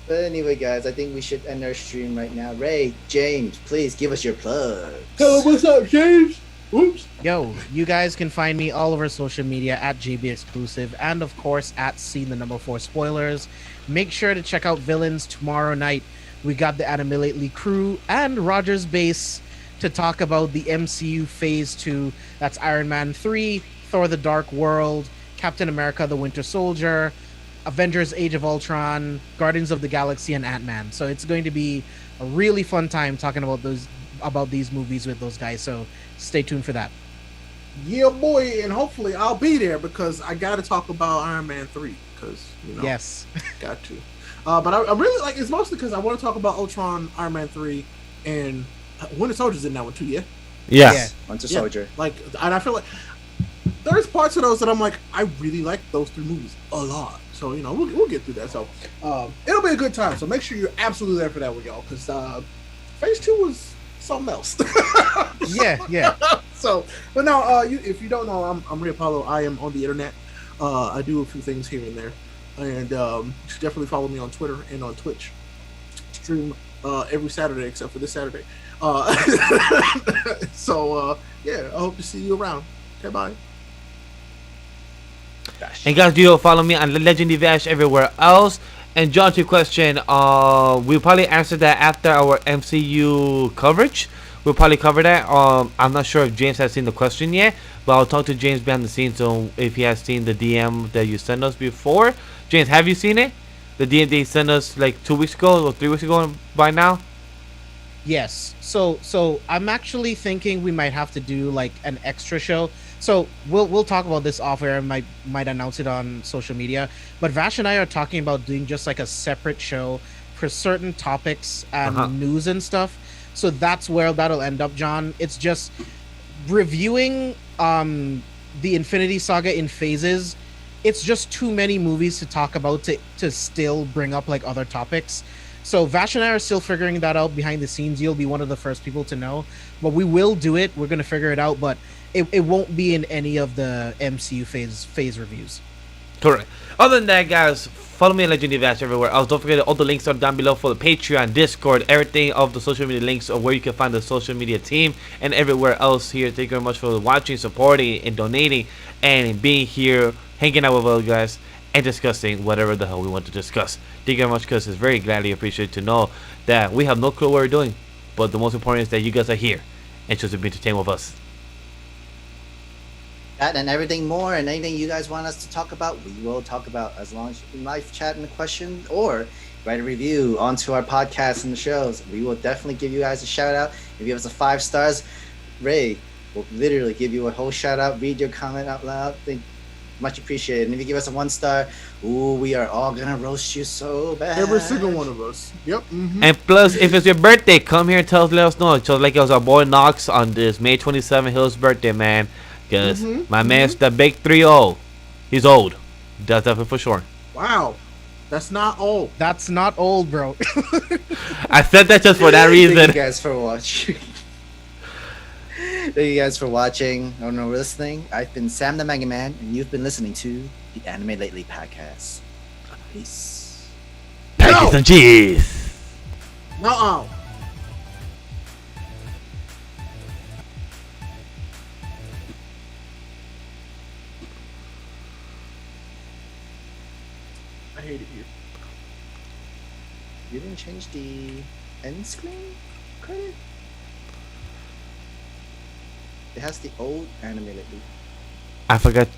But anyway, guys, I think we should end our stream right now. Ray, James, please give us your plugs. Hello, what's up, James? Whoops. Yo, you guys can find me all over social media at JB Exclusive and of course at Scene the Number 4 Spoilers. Make sure to check out Villains tomorrow night. We got the Anime Lately crew and Rogers Base to talk about the MCU Phase 2. That's Iron Man 3, Thor the Dark World, Captain America the Winter Soldier, Avengers Age of Ultron, Guardians of the Galaxy, and Ant-Man. So it's going to be a really fun time talking about these movies with those guys. So stay tuned for that. Yeah, boy, and hopefully I'll be there because I got to talk about Iron Man 3 because, you know, Yes. got to. But I really like it's mostly because I want to talk about Ultron, Iron Man 3, and Winter Soldier's in that one too, yeah? Yes. Winter Yeah. Soldier. Like, and I feel like there's parts of those that I'm like, I really like those 3 movies a lot. So, you know, we'll get through that. So, it'll be a good time. So make sure you're absolutely there for that one, y'all, because Phase 2 was something else. Yeah. So, but no, if you don't know, I'm Ray Apollo. I am on the internet. I do a few things here and there, and you should definitely follow me on Twitter and on Twitch. Stream every Saturday except for this Saturday. So yeah, I hope to see you around. Okay, bye. And guys, do follow me on Legendary Vash everywhere else. And John, to your question, we'll probably answer that after our MCU coverage. We'll probably cover that. I'm not sure if James has seen the question yet, but I'll talk to James behind the scenes so if he has seen the DM that you sent us before. James, have you seen it? The DM they sent us like 2 weeks ago or 3 weeks ago by now? Yes. So I'm actually thinking we might have to do like an extra show. So we'll talk about this off air and might announce it on social media. But Vash and I are talking about doing just like a separate show for certain topics and news and stuff. So that's where that'll end up, John. It's just reviewing the Infinity Saga in phases. It's just too many movies to talk about to still bring up like other topics. So Vash and I are still figuring that out behind the scenes. You'll be one of the first people to know, but we will do it. We're gonna figure it out, but it won't be in any of the MCU phase reviews. Correct. Other than that, guys, follow me on Legendary Vash everywhere else. Don't forget that all the links are down below for the Patreon, Discord, everything of the social media links of where you can find the social media team and everywhere else here. Thank you very much for watching, supporting, and donating, and being here, hanging out with us guys, and discussing whatever the hell we want to discuss. Thank you very much, because it's very gladly appreciated to know that we have no clue what we're doing, but the most important is that you guys are here and just to be entertained with us. That and everything more, and anything you guys want us to talk about, we will talk about, as long as you live chat in the question or write a review onto our podcasts and the shows. We will definitely give you guys a shout out. If you give us a 5 stars, Ray will literally give you a whole shout out, read your comment out loud. Much appreciated. And if you give us a 1 star, ooh, we are all gonna roast you so bad. Every single one of us. Yep. Mm-hmm. And plus, if it's your birthday, come here and let us know. Just like it was our boy Knox on this May 27th, his birthday, man. Because my man's the big 3-0. He's old. That's definitely for sure. Wow, that's not old. That's not old, bro. I said that just for that reason. Thank you guys for watching. Thank you guys for watching or listening. I've been Sam the Manga Man, and you've been listening to the Anime Lately podcast. Peace. Pancakes and cheese. No. I hate it here. You didn't change the end screen credit? It has the old Anime Lately. I forgot